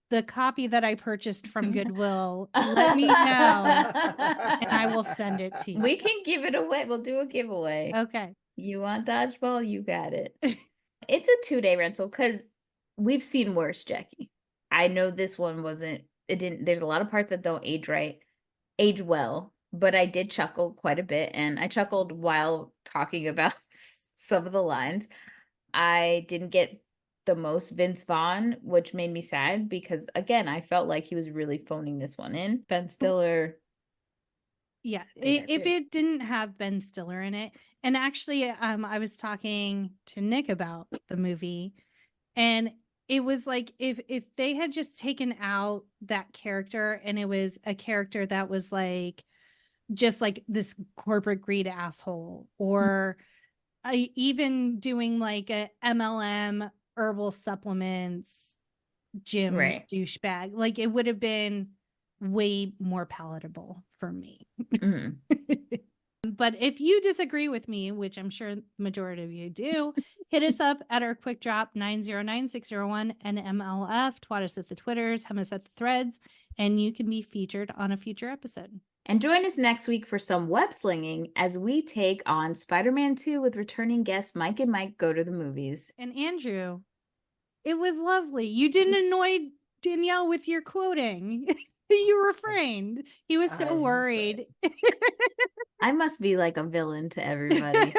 the copy that I purchased from Goodwill, let me know and I will send it to you. We can give it away. We'll do a giveaway. Okay. You want dodgeball? You got it. It's a 2-day rental because we've seen worse, Jackie. I know this one didn't, there's a lot of parts that don't age well, but I did chuckle quite a bit, and I chuckled while talking about some of the lines. I didn't get the most Vince Vaughn, which made me sad because, again, I felt like he was really phoning this one in. Ben Stiller. Yeah, Think I if did. it didn't have Ben Stiller in it, and actually, I was talking to Nick about the movie, and it was like if they had just taken out that character, and it was a character that was like just like this corporate greed asshole, or even doing like a MLM herbal supplements gym Right. douchebag, like it would have been way more palatable for me. Mhm. But if you disagree with me, which I'm sure the majority of you do, hit us up at our quick drop 909-601 NMLF, twat us at the Twitters, hem us at the threads, and you can be featured on a future episode. And join us next week for some web slinging as we take on Spider-Man 2 with returning guests Mike and Mike Go to the Movies. And Andrew, it was lovely. You didn't annoy Danielle with your quoting. You refrained. He was I so worried. I must be like a villain to everybody.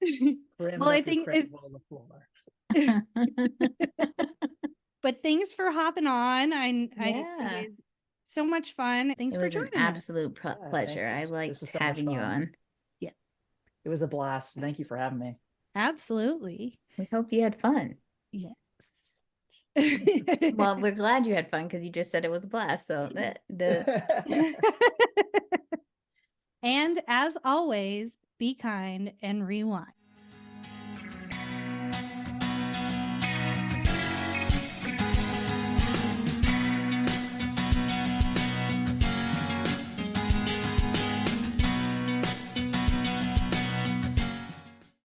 Grim Well, I like your think credit it- roll on the floor. But thanks for hopping on. Yeah. It was so much fun. Thanks It for was an joining us. absolute Yeah, thank pleasure. I this liked was so much having you fun. on. It was a blast. Thank you for having me. Absolutely. We hope you had fun. Yes. Well, we're glad you had fun because you just said it was a blast. So And as always, be kind and rewind.